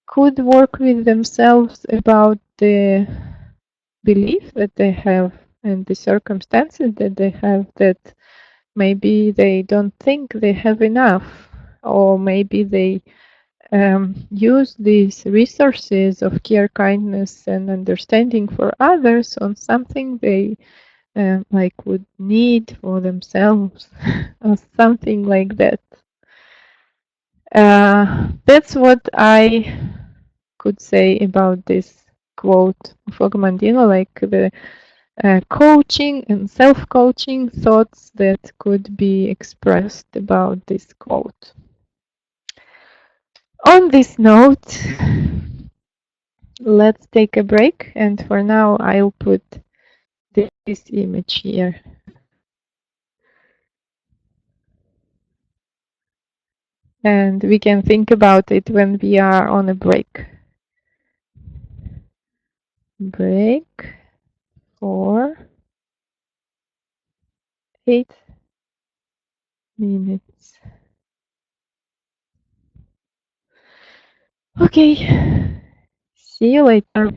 could work with themselves about the belief that they have and the circumstances that they have, that maybe they don't think they have enough, or maybe they use these resources of care, kindness, and understanding for others on something they like would need for themselves, or something like that. That's what I could say about this quote of Ogmandino, like the coaching and self-coaching thoughts that could be expressed about this quote. On this note, let's take a break, and for now I'll put this image here. And we can think about it when we are on a break. Break for 8 minutes. Okay, see you later.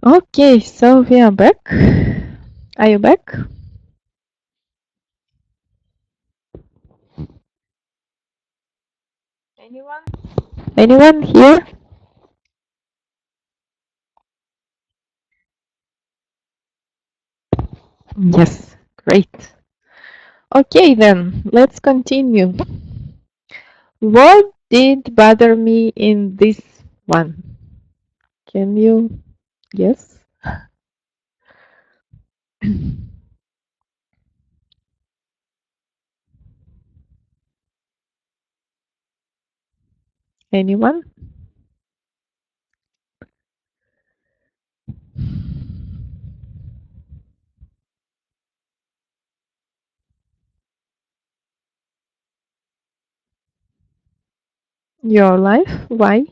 Okay, so we are back. Are you back? Anyone? Anyone here? Yes, great. Okay, then, let's continue. What did bother me in this one? Can you guess? Anyone? Your life? Why?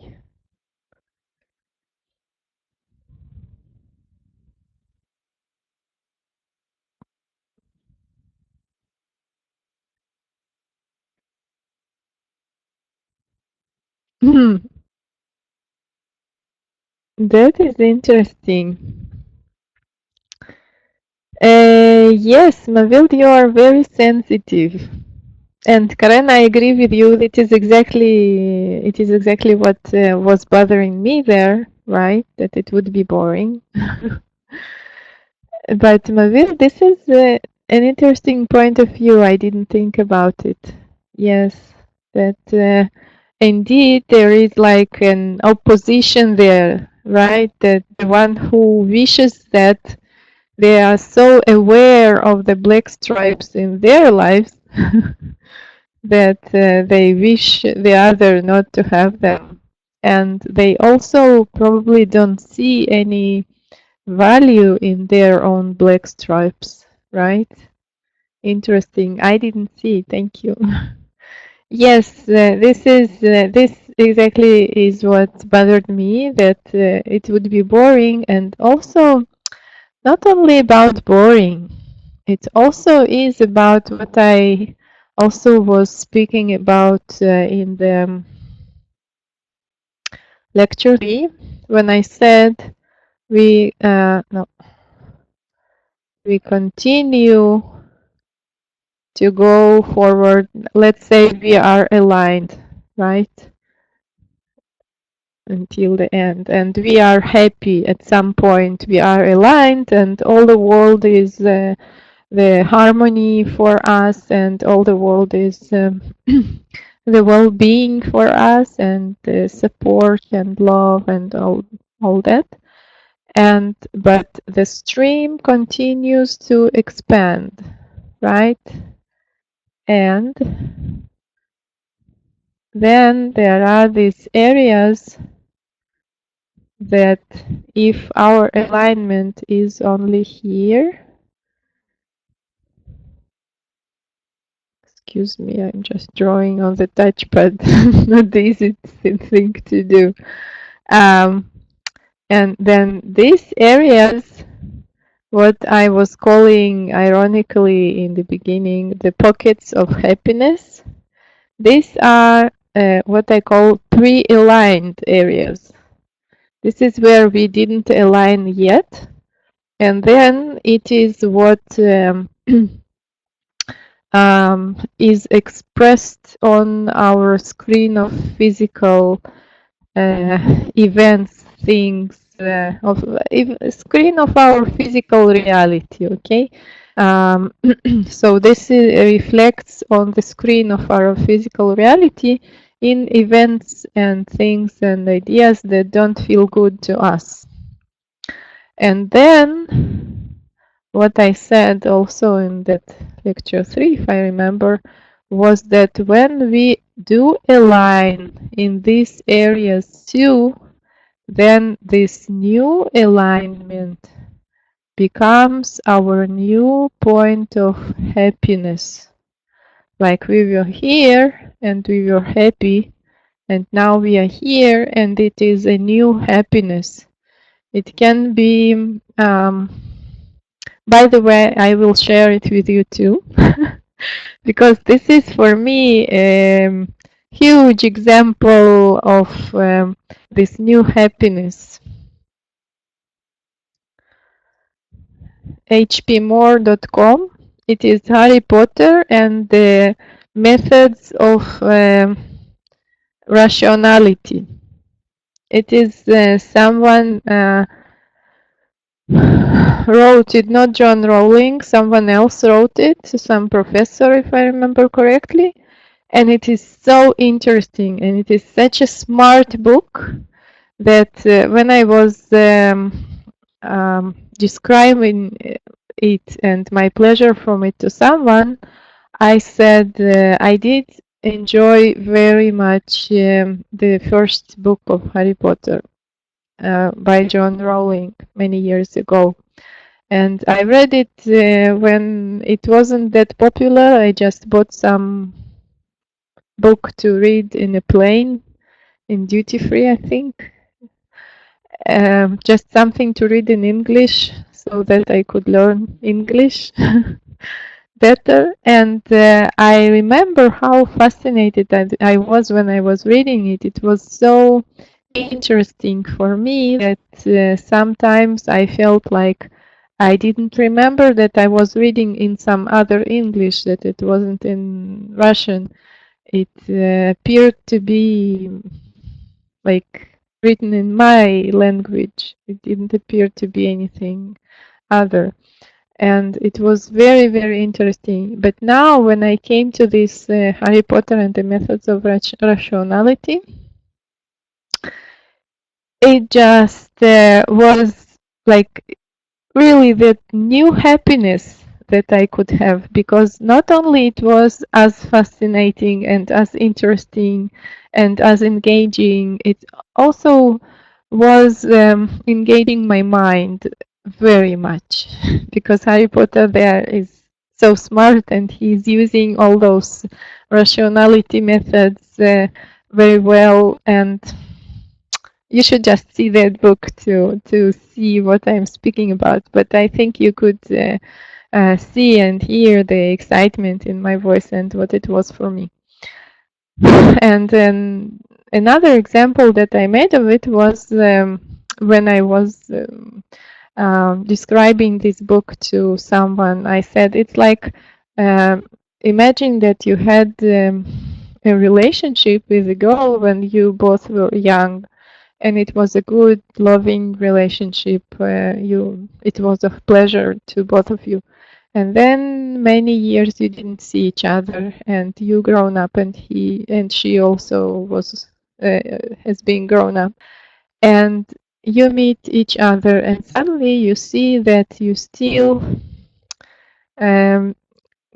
That is interesting. Yes, Mavild, you are very sensitive. And Karen, I agree with you. It is exactly what was bothering me there, right? That it would be boring. But Mavir, this is an interesting point of view. I didn't think about it. Yes, that indeed there is like an opposition there, right? That the one who wishes that they are so aware of the black stripes in their lives that they wish the other not to have them. And they also probably don't see any value in their own black stripes, right? Interesting. I didn't see. Thank you. Yes, this exactly is what bothered me, that it would be boring, and also not only about boring, it also is about what I also was speaking about in the lecture 3 when I said we no we continue to go forward. Let's say we are aligned, right? Until the end, and we are happy at some point. We are aligned, and all the world is the harmony for us, and all the world is the well-being for us, and the support and love and all that. And but the stream continues to expand, right? And then there are these areas that if our alignment is only here, excuse me, I'm just drawing on the touchpad, not the easy thing to do. Um, and then these areas, what I was calling ironically in the beginning, the pockets of happiness, these are what I call pre-aligned areas. This is where we didn't align yet. And then it is what is expressed on our screen of physical events, things, of screen of our physical reality, okay? So this reflects on the screen of our physical reality in events and things and ideas that don't feel good to us. And then what I said also in that lecture 3, if I remember, was that when we do align in these areas too, then this new alignment becomes our new point of happiness. Like we were here and we were happy, and now we are here and it is a new happiness. It can be, by the way, I will share it with you too, because this is for me a huge example of this new happiness. hpmore.com. It is Harry Potter and the methods of rationality. It is someone wrote it, not John Rowling, someone else wrote it, some professor, if I remember correctly. And it is so interesting, and it is such a smart book that when I was describing it and my pleasure from it to someone, I said I did enjoy very much the first book of Harry Potter by John Rowling many years ago. And I read it when it wasn't that popular. I just bought some book to read in a plane in duty free, I think. Just something to read in English so that I could learn English better. And I remember how fascinated I was when I was reading it. It was so interesting for me that sometimes I felt like I didn't remember that I was reading in some other English, that it wasn't in Russian. It appeared to be like written in my language. It didn't appear to be anything other. And it was very, very interesting. But now, when I came to this Harry Potter and the Methods of Rationality, it just was like really that new happiness that I could have, because not only it was as fascinating and as interesting and as engaging, it also was engaging my mind very much, because Harry Potter there is so smart and he's using all those rationality methods very well, and you should just see that book to see what I'm speaking about. But I think you could see and hear the excitement in my voice and what it was for me. And then another example that I made of it was when I was describing this book to someone. I said it's like imagine that you had a relationship with a girl when you both were young, and it was a good, loving relationship. It was of pleasure to both of you. And then many years you didn't see each other, and you grown up, and he and she also has been grown up, and you meet each other, and suddenly you see that you still um,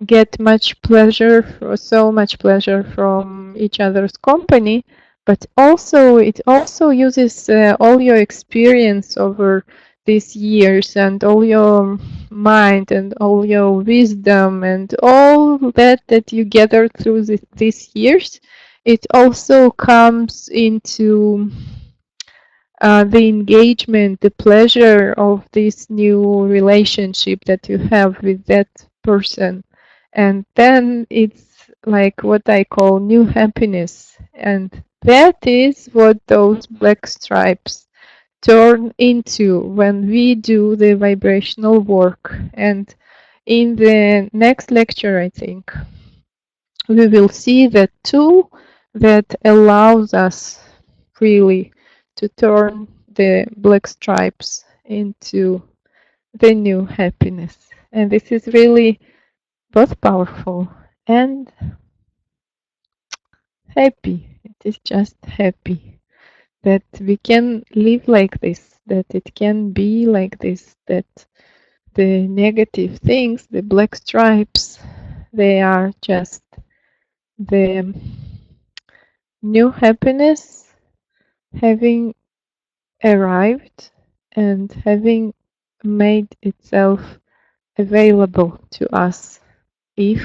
get much pleasure, so much pleasure from each other's company, but also it also uses all your experience over these years and all your mind and all your wisdom and all that you gathered through these years. It also comes into the engagement, the pleasure of this new relationship that you have with that person. And then it's like what I call new happiness. And that is what those black stripes turn into when we do the vibrational work. And in the next lecture, I think, we will see the tool that allows us really to turn the black stripes into the new happiness. And this is really both powerful and happy. It is just happy that we can live like this, that it can be like this, that the negative things, the black stripes, they are just the new happiness having arrived and having made itself available to us if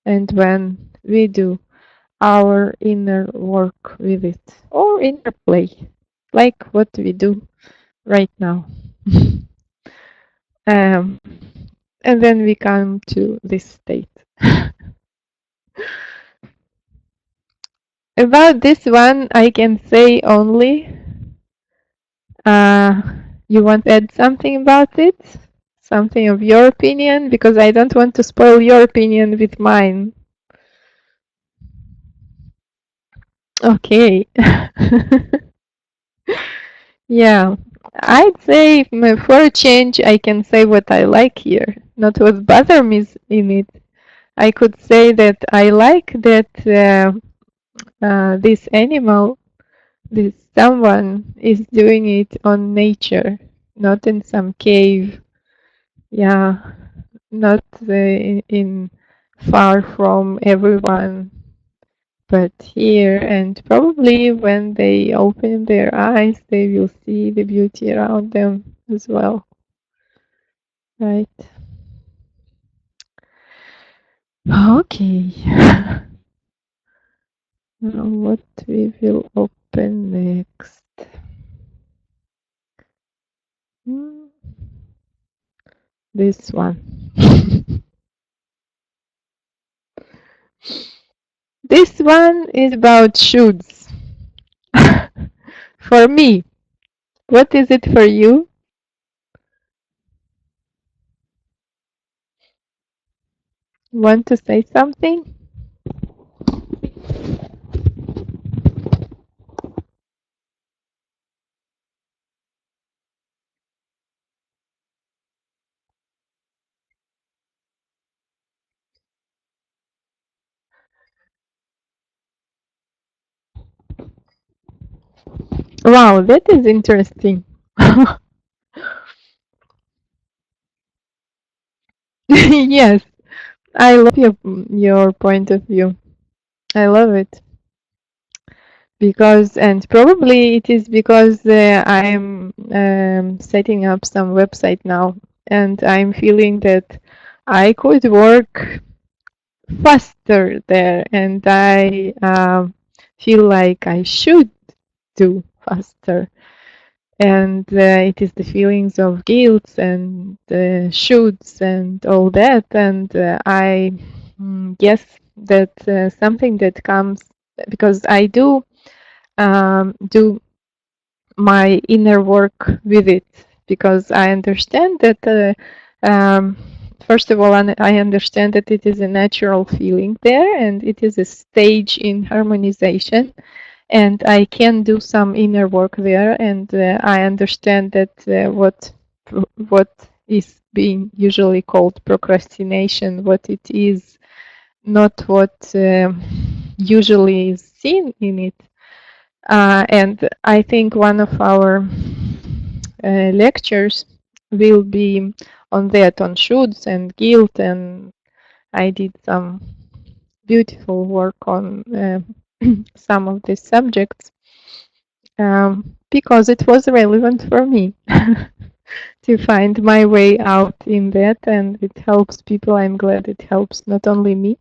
and when we do our inner work with it, or inner play, like what we do right now. um, and then we come to this state. About this one, I can say only, you want to add something about it? Something of your opinion, because I don't want to spoil your opinion with mine. Okay. Yeah, I'd say for a change, I can say what I like here, not what bothers me in it. I could say that I like that this animal, this someone is doing it on nature, not in some cave. Yeah, not in far from everyone, but here. And probably when they open their eyes, they will see the beauty around them as well. Right. Okay. Now what we will open next? Hmm, this one. This one is about shoes. For me. What is it for you? Want to say something? Wow, that is interesting. Yes, I love your point of view. I love it because, and probably it is because I'm setting up some website now, and I'm feeling that I could work faster there, and I feel like I should do faster. And it is the feelings of guilt and shoulds and all that. And I guess that something that comes because I do my inner work with it, because I understand that first of all, I understand that it is a natural feeling there, and it is a stage in harmonization, and I can do some inner work there, and I understand that what is being usually called procrastination, what it is, not what usually is seen in it. And I think one of our lectures will be on that, on shoulds and guilt, and I did some beautiful work on some of these subjects because it was relevant for me to find my way out in that, and it helps people. I'm glad it helps not only me,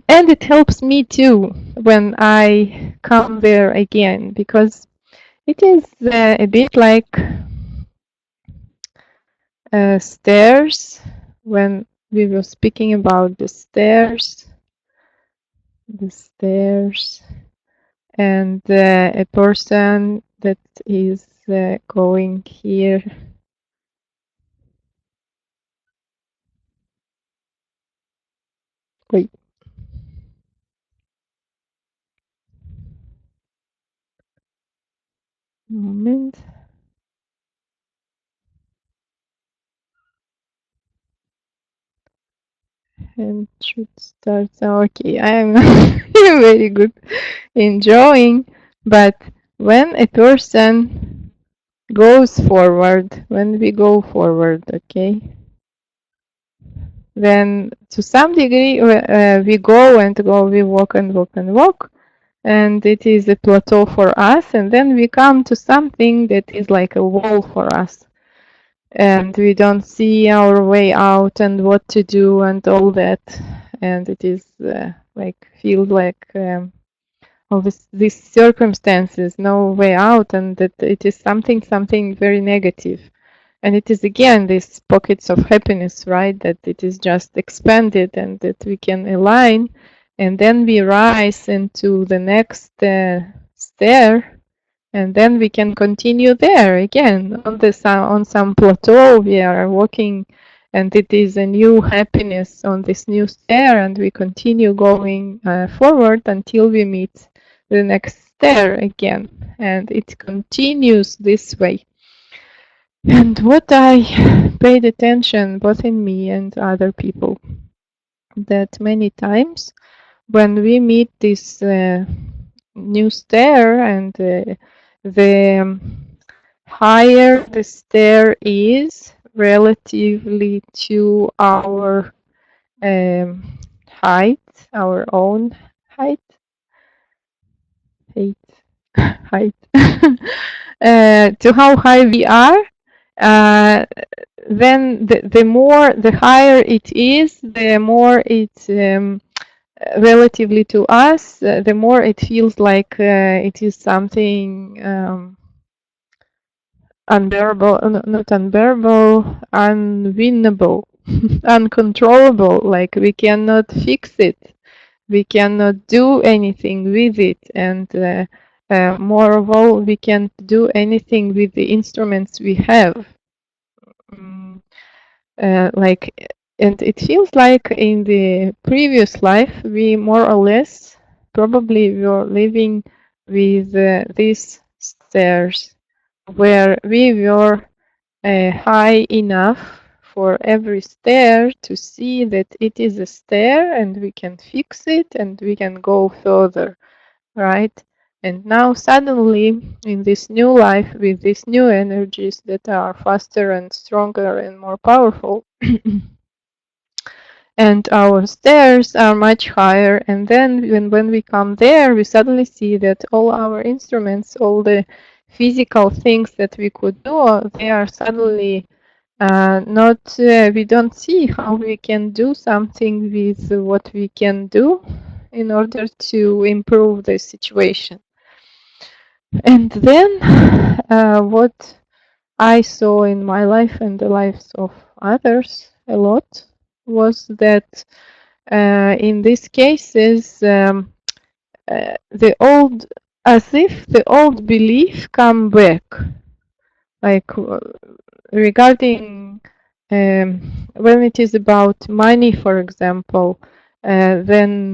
and it helps me too when I come there again, because it is a bit like stairs. When we were speaking about the stairs, and a person that is going here. Wait. Moment. And should start. Okay, I'm very good enjoying, but when a person goes forward, when we go forward, okay, then to some degree we go and go, we walk and walk and walk, and it is a plateau for us, and then we come to something that is like a wall for us, and we don't see our way out and what to do and all that, and it is like feels like all these circumstances, no way out, and that it is something very negative. And it is again these pockets of happiness, right? That it is just expanded and that we can align, and then we rise into the next stair, And then we can continue there again on on some plateau. We are walking, and it is a new happiness on this new stair, and we continue going forward until we meet the next stair again, and it continues this way. And what I paid attention, both in me and other people, that many times when we meet this new stair, and the higher the stair is relatively to our height, our own height, height, height, to how high we are, then the higher it is, the more it relatively to us, the more it feels like it is something unbearable, not unbearable, unwinnable, uncontrollable, like we cannot fix it, we cannot do anything with it, and more of all, we can't do anything with the instruments we have. Mm, like, and it feels like in the previous life, we more or less probably were living with these stairs, where we were high enough for every stair to see that it is a stair and we can fix it and we can go further, right? And now suddenly in this new life with these new energies that are faster and stronger and more powerful, and our stairs are much higher, and then when we come there, we suddenly see that all our instruments, all the physical things that we could do, they are suddenly not, we don't see how we can do something with what we can do in order to improve the situation. And then what I saw in my life and the lives of others a lot was that in these cases the old, as if the old belief come back, like regarding when it is about money, for example, then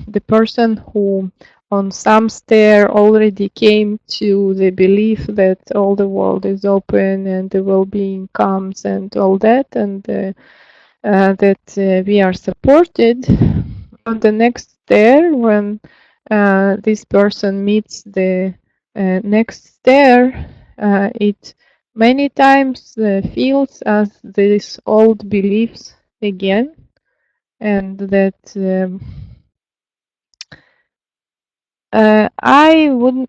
the person who on some stair already came to the belief that all the world is open and the well-being comes and all that, and that we are supported. On the next stair, when this person meets the next stair, it many times feels as these old beliefs again, and that I wouldn't.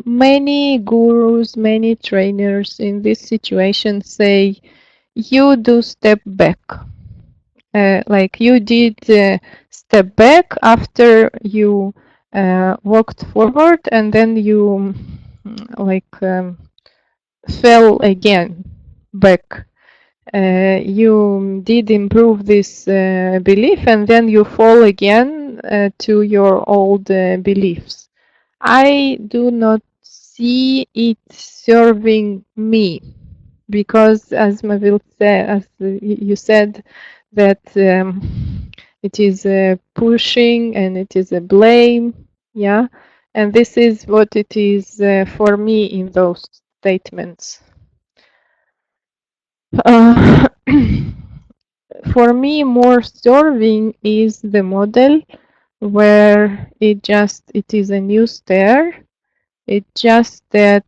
Many gurus, many trainers in this situation say, you do step back. Like you did step back after you walked forward, and then you like fell again back. You did improve this belief, and then you fall again to your old beliefs. I do not see it serving me, because as Mavil said, as you said, that it is a pushing and it is a blame, yeah, and this is what it is for me in those statements. For me, more serving is the model where it is a new stair. It's just that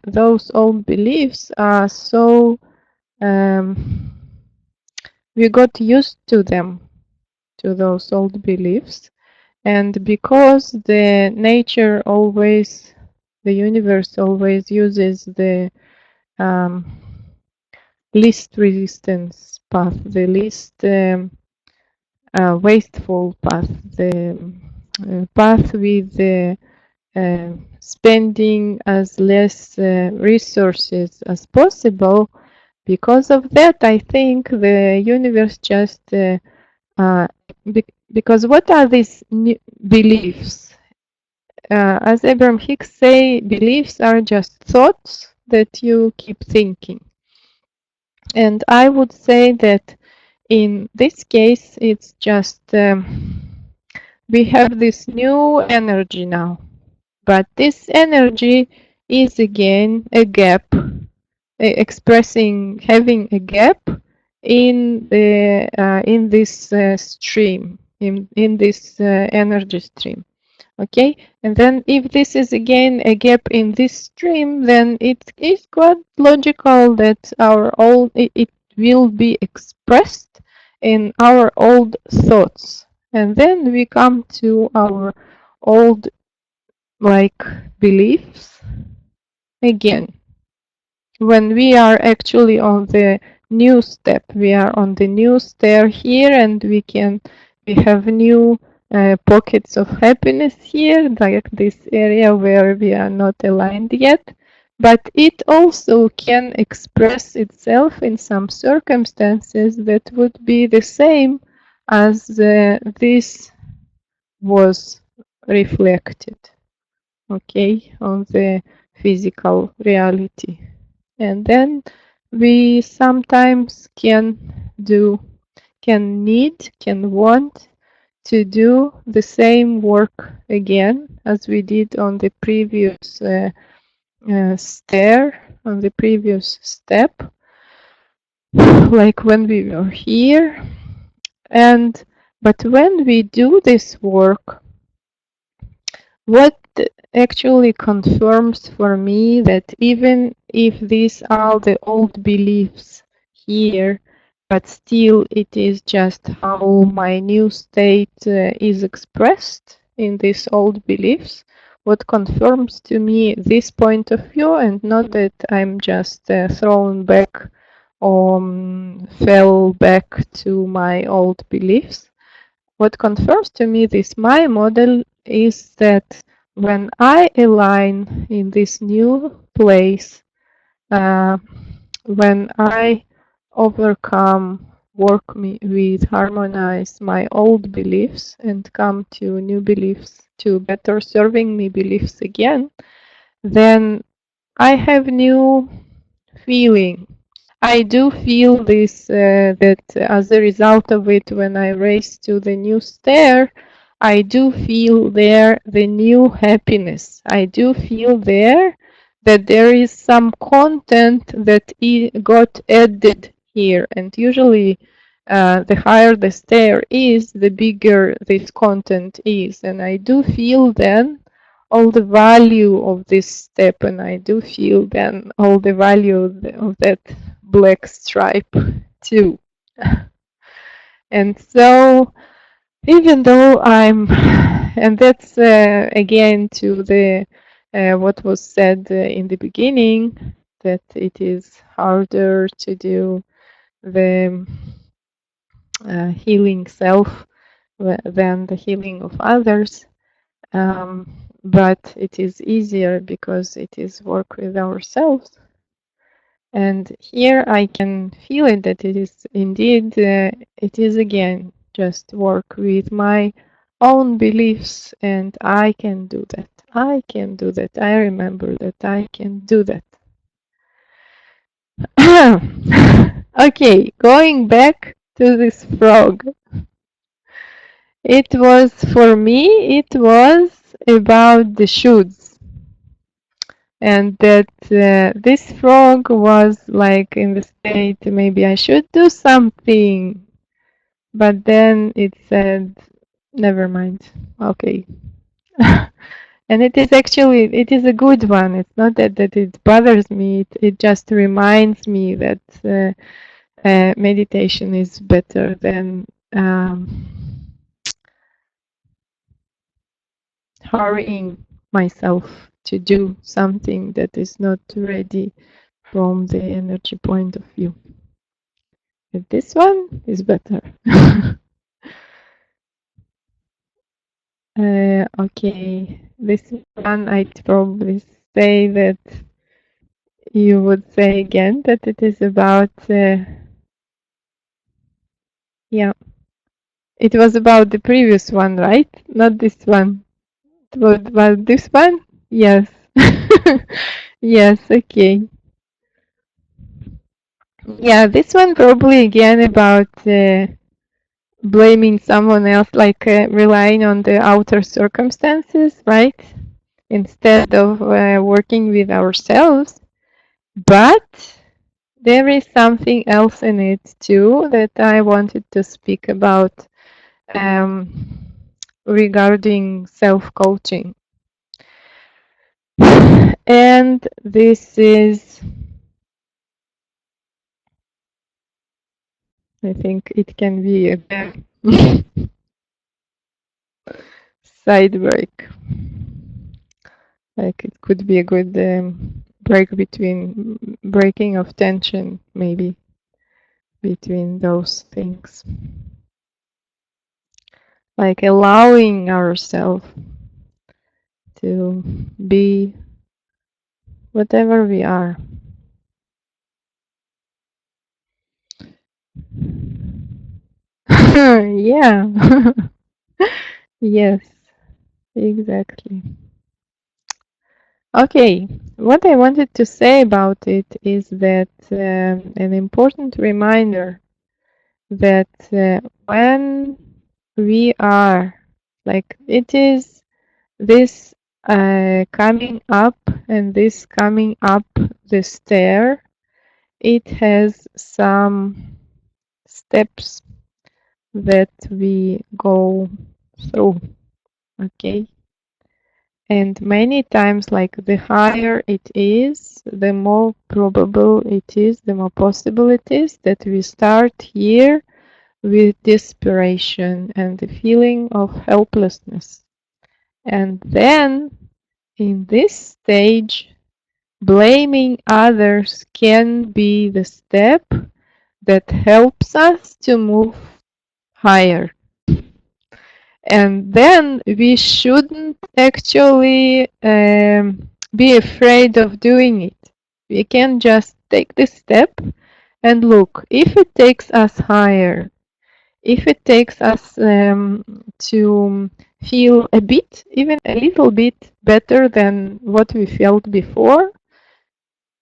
those old beliefs are so we got used to them, to those old beliefs, and because the nature always, the universe always uses the least resistance path, the least wasteful path, the path with the spending as less resources as possible. Because of that, I think the universe just because what are these beliefs? as Abraham Hicks say, beliefs are just thoughts that you keep thinking. And I would say that in this case, it's just we have this new energy now. But this energy is again a gap, expressing having a gap in the in this stream, in this energy stream. Okay, and then if this is again a gap in this stream, then it is quite logical that our old it will be expressed in our old thoughts, and then we come to our old like beliefs again. When we are actually on the new step, we are on the new stair here, and we have new pockets of happiness here, like this area where we are not aligned yet. But it also can express itself in some circumstances that would be the same as this was reflected, okay, on the physical reality. And then we sometimes can want to do the same work again as we did on the previous on the previous step, like when we were here. But when we do this work, what actually confirms for me that even if these are the old beliefs here, but still it is just how my new state is expressed in these old beliefs, what confirms to me this point of view, and not that I'm just thrown back or fell back to my old beliefs. What confirms to me this my model is that when I align in this new place, when I overcome, harmonize my old beliefs and come to new beliefs, to better serving me beliefs again, then I have new feeling. I do feel this, that as a result of it, when I race to the new stair, I do feel there the new happiness. I do feel there that there is some content that got added here. And usually, the higher the stair is, the bigger this content is. And I do feel then all the value of this step, and I do feel then all the value of that black stripe too. And so even though and that's again to the what was said in the beginning, that it is harder to do the healing self than the healing of others. But it is easier because it is work with ourselves. And here I can feel it, that it is indeed, it is again just work with my own beliefs, and I can do that. I can do that. I remember that I can do that. Okay, going back to this frog. It was, for me, it was about the shoes. And that this frog was like in the state, maybe I should do something. But then it said, never mind, okay. And it is actually, it is a good one. It's not that it bothers me. It just reminds me that meditation is better than hurrying myself to do something that is not ready from the energy point of view. And this one is better. Okay, this one I'd probably say that you would say again that it is about, yeah, it was about the previous one, right? Not this one. What about this one? Yes. Yes, okay. Yeah, this one probably again about blaming someone else, like relying on the outer circumstances, right? Instead of working with ourselves. But there is something else in it too that I wanted to speak about um, regarding self-coaching. And this is, I think it can be a bad side break. Like it could be a good break between breaking of tension, maybe between those things. Like allowing ourselves to be whatever we are. Yeah. Yes, exactly. Okay, what I wanted to say about it is that an important reminder that when we are like it is this coming up and this coming up the stair, it has some steps that we go through, okay? And many times, like the higher it is, the more probable it is, the more possible it is that we start here with desperation and the feeling of helplessness. And then in this stage, blaming others can be the step that helps us to move higher. And then we shouldn't actually be afraid of doing it. We can just take this step and look, if it takes us higher, if it takes us to feel a bit, even a little bit better than what we felt before,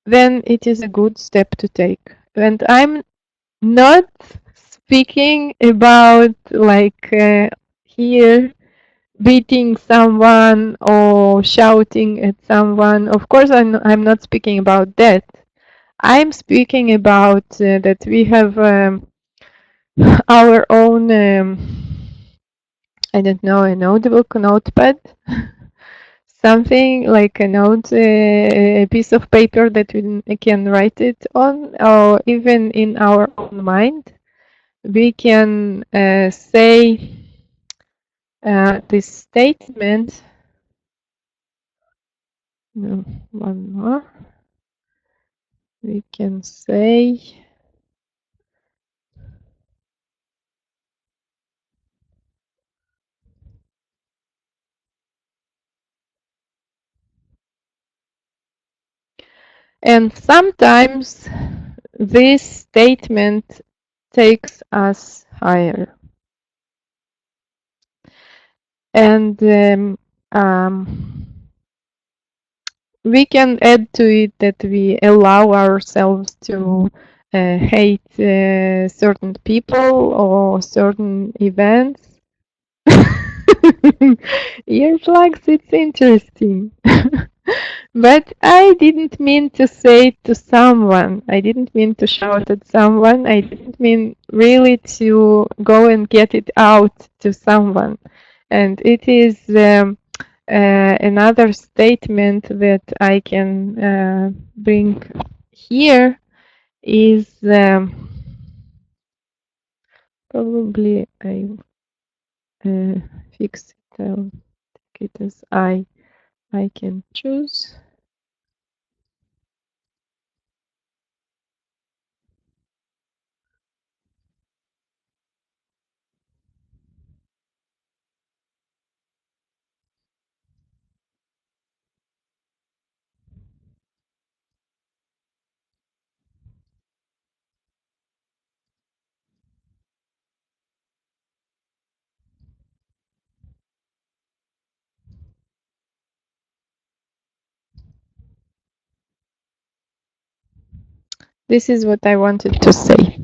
then it is a good step to take. And I'm not speaking about like here beating someone or shouting at someone. Of course, I'm not speaking about that. I'm speaking about that we have our own, I don't know, a notebook, notepad, something like a note, a piece of paper that we can write it on, or even in our own mind. We can say this statement. No, one more. We can say, and sometimes this statement takes us higher. And we can add to it that we allow ourselves to hate certain people or certain events. Earplugs, it's interesting. But I didn't mean to say it to someone. I didn't mean to shout at someone. I didn't mean really to go and get it out to someone. And it is another statement that I can bring here is probably I fix it. I'll take it as I can choose. This is what I wanted to say.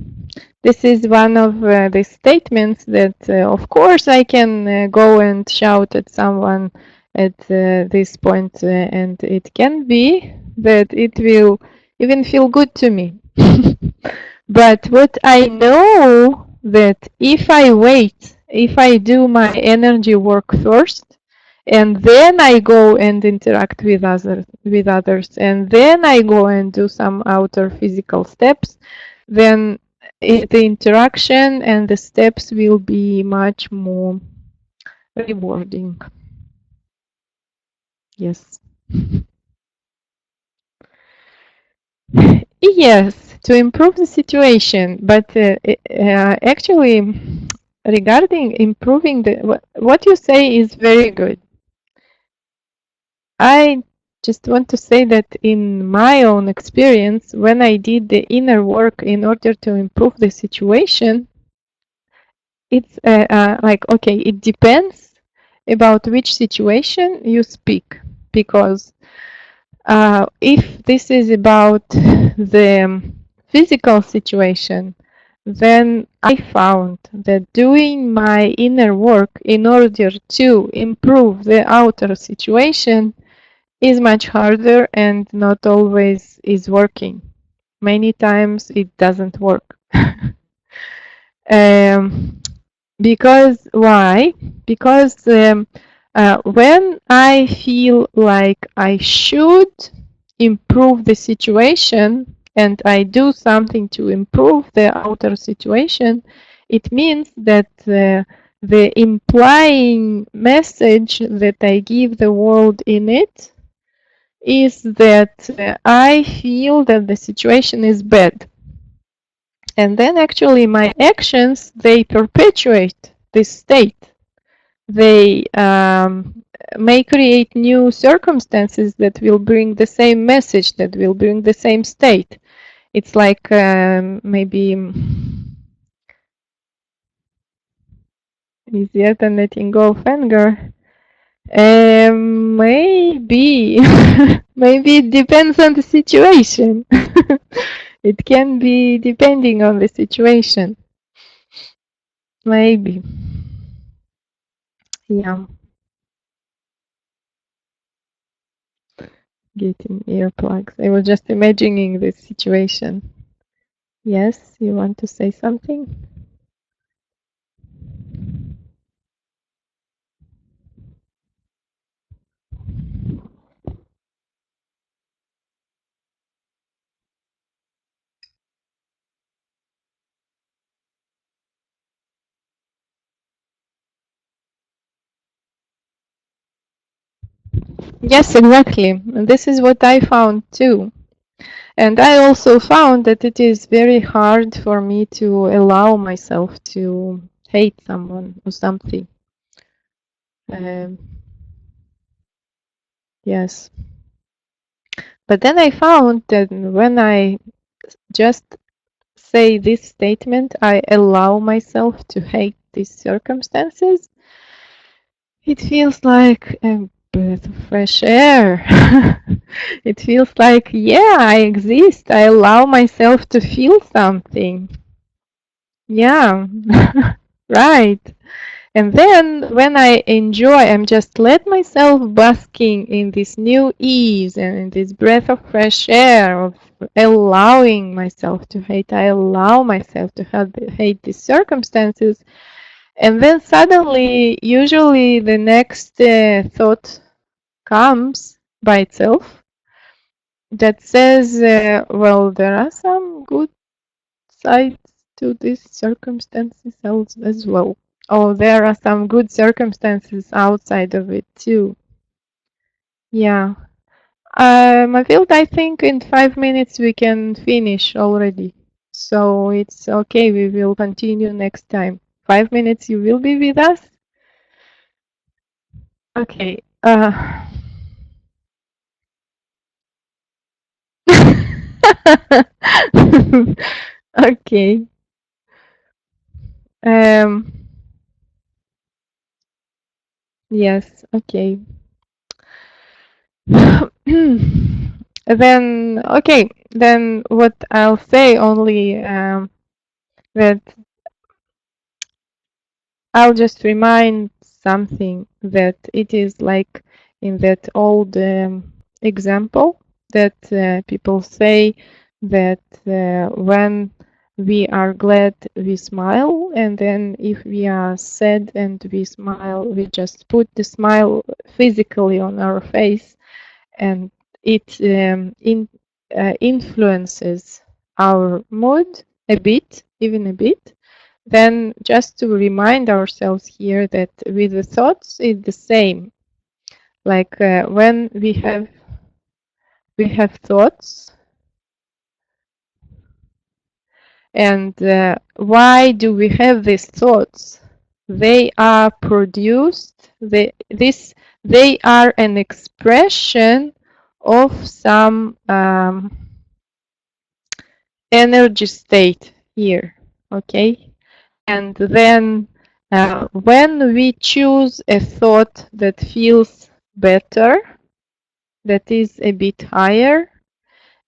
This is one of the statements that, of course, I can go and shout at someone at this point, and it can be that it will even feel good to me. But what I know that if I wait, if I do my energy work first, and then I go and interact with others, and then I go and do some outer physical steps, then the interaction and the steps will be much more rewarding. Yes. Yes, to improve the situation, but actually, regarding improving what you say is very good. I just want to say that in my own experience, when I did the inner work in order to improve the situation, it's like, okay, it depends about which situation you speak, because if this is about the physical situation, then I found that doing my inner work in order to improve the outer situation is much harder and not always is working. Many times it doesn't work. um, because why? Because when I feel like I should improve the situation and I do something to improve the outer situation, it means that the implying message that I give the world in it is that I feel that the situation is bad. And then actually my actions, they perpetuate this state. They may create new circumstances that will bring the same message, that will bring the same state. It's like maybe easier than letting go of anger. Maybe. Maybe it depends on the situation. It can be depending on the situation. Maybe. Yeah. Getting earplugs. I was just imagining this situation. Yes, you want to say something? Yes, exactly. And this is what I found too. And I also found that it is very hard for me to allow myself to hate someone or something. Um, yes. But then I found that when I just say this statement, I allow myself to hate these circumstances, it feels like a breath of fresh air. It feels like, yeah, I exist. I allow myself to feel something. Yeah, right. And then when I enjoy, I'm just let myself basking in this new ease and in this breath of fresh air of allowing myself to hate. I allow myself to hate these circumstances. And then suddenly, usually the next thought comes by itself that says, well, there are some good sides to these circumstances as well. Oh, there are some good circumstances outside of it too. Yeah. Mathilde, I think in 5 minutes we can finish already. So it's okay, we will continue next time. 5 minutes you will be with us? Okay. Okay. Um, yes, okay. then okay, then what I'll say only that I'll just remind something that it is like in that old example that people say that when we are glad we smile, and then if we are sad and we smile, we just put the smile physically on our face, and it influences our mood a bit, even a bit. Then just to remind ourselves here that with the thoughts it's the same. Like when we have thoughts, and why do we have these thoughts? They are produced. They are an expression of some energy state here. Okay, and then when we choose a thought that feels better, that is a bit higher,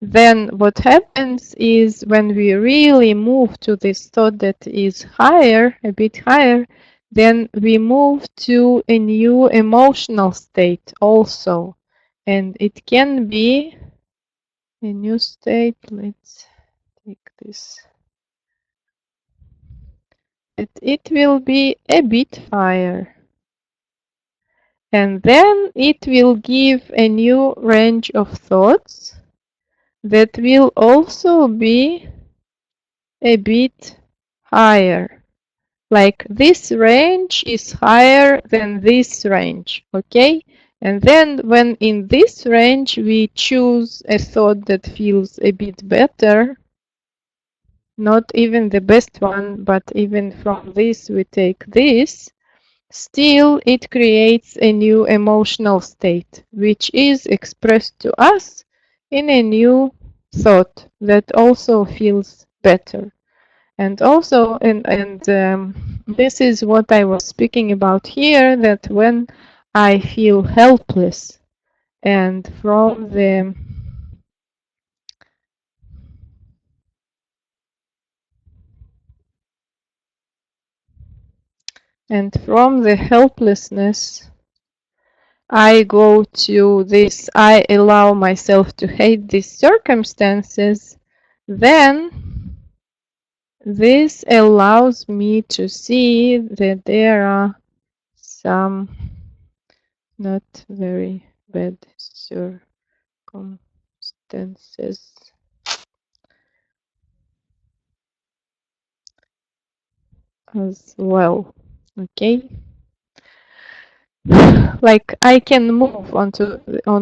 then what happens is when we really move to this thought that is higher, a bit higher, then we move to a new emotional state also. And it can be a new state. Let's take this. It will be a bit higher. And then it will give a new range of thoughts that will also be a bit higher. Like this range is higher than this range, okay? And then when in this range we choose a thought that feels a bit better, not even the best one, but even from this we take this, still it creates a new emotional state, which is expressed to us in a new thought that also feels better. And also, this is what I was speaking about here, that when I feel helpless, and from the helplessness I go to this, I allow myself to hate these circumstances, then this allows me to see that there are some not very bad circumstances as well. Okay, like I can move on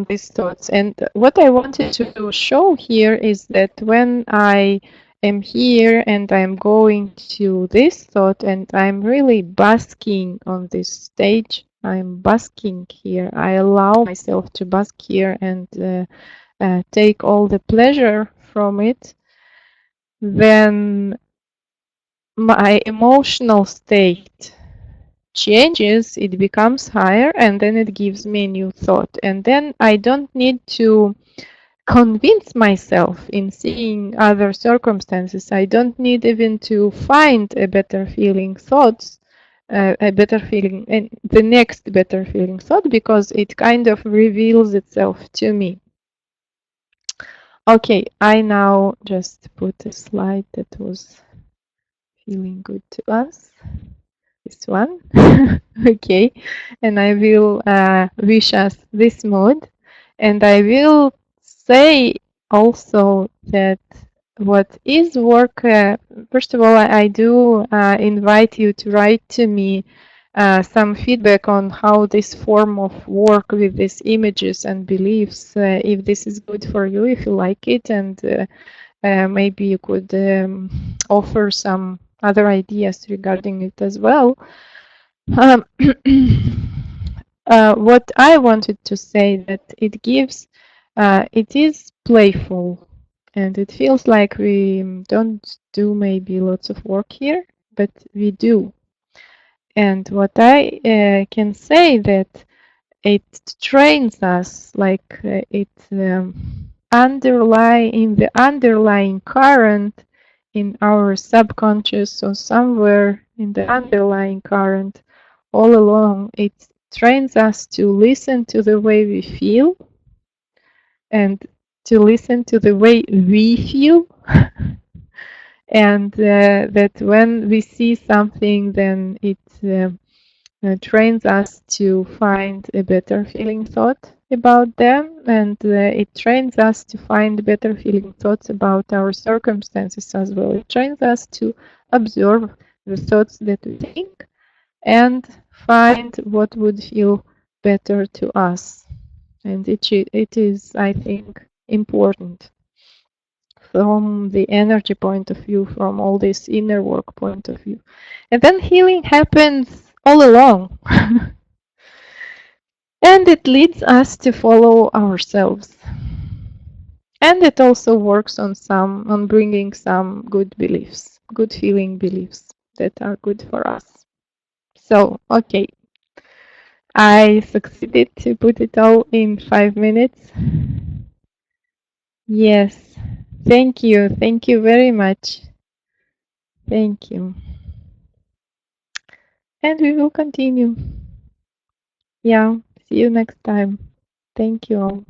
these thoughts, and what I wanted to show here is that when I am here and I'm going to this thought and I'm really basking on this stage, I'm basking here, I allow myself to bask here and take all the pleasure from it, then my emotional state changes, it becomes higher, and then it gives me a new thought. And then I don't need to convince myself in seeing other circumstances. I don't need even to find a better feeling thoughts, a better feeling, and the next better feeling thought, because it kind of reveals itself to me. Okay, I now just put a slide that was feeling good to us. This one. Okay, and I will wish us this mode, and I will say also that what is work, first of all, I do invite you to write to me some feedback on how this form of work with these images and beliefs, if this is good for you, if you like it, and maybe you could offer some other ideas regarding it as well. Um, what I wanted to say that it gives, it is playful, and it feels like we don't do maybe lots of work here, but we do. And what I can say that it trains us, like it in the underlying current in our subconscious, or somewhere in the underlying current all along, it trains us to listen to the way we feel and to listen to the way we feel. And that when we see something, then it trains us to find a better feeling thought about them, and it trains us to find better feeling thoughts about our circumstances as well. It trains us to observe the thoughts that we think and find what would feel better to us. And it is, I think, important from the energy point of view, from all this inner work point of view. And then healing happens all along. And it leads us to follow ourselves. And it also works on bringing some good beliefs, good feeling beliefs that are good for us. So, okay, I succeeded to put it all in 5 minutes. Yes, thank you. Thank you very much. Thank you. And we will continue. Yeah, see you next time. Thank you all.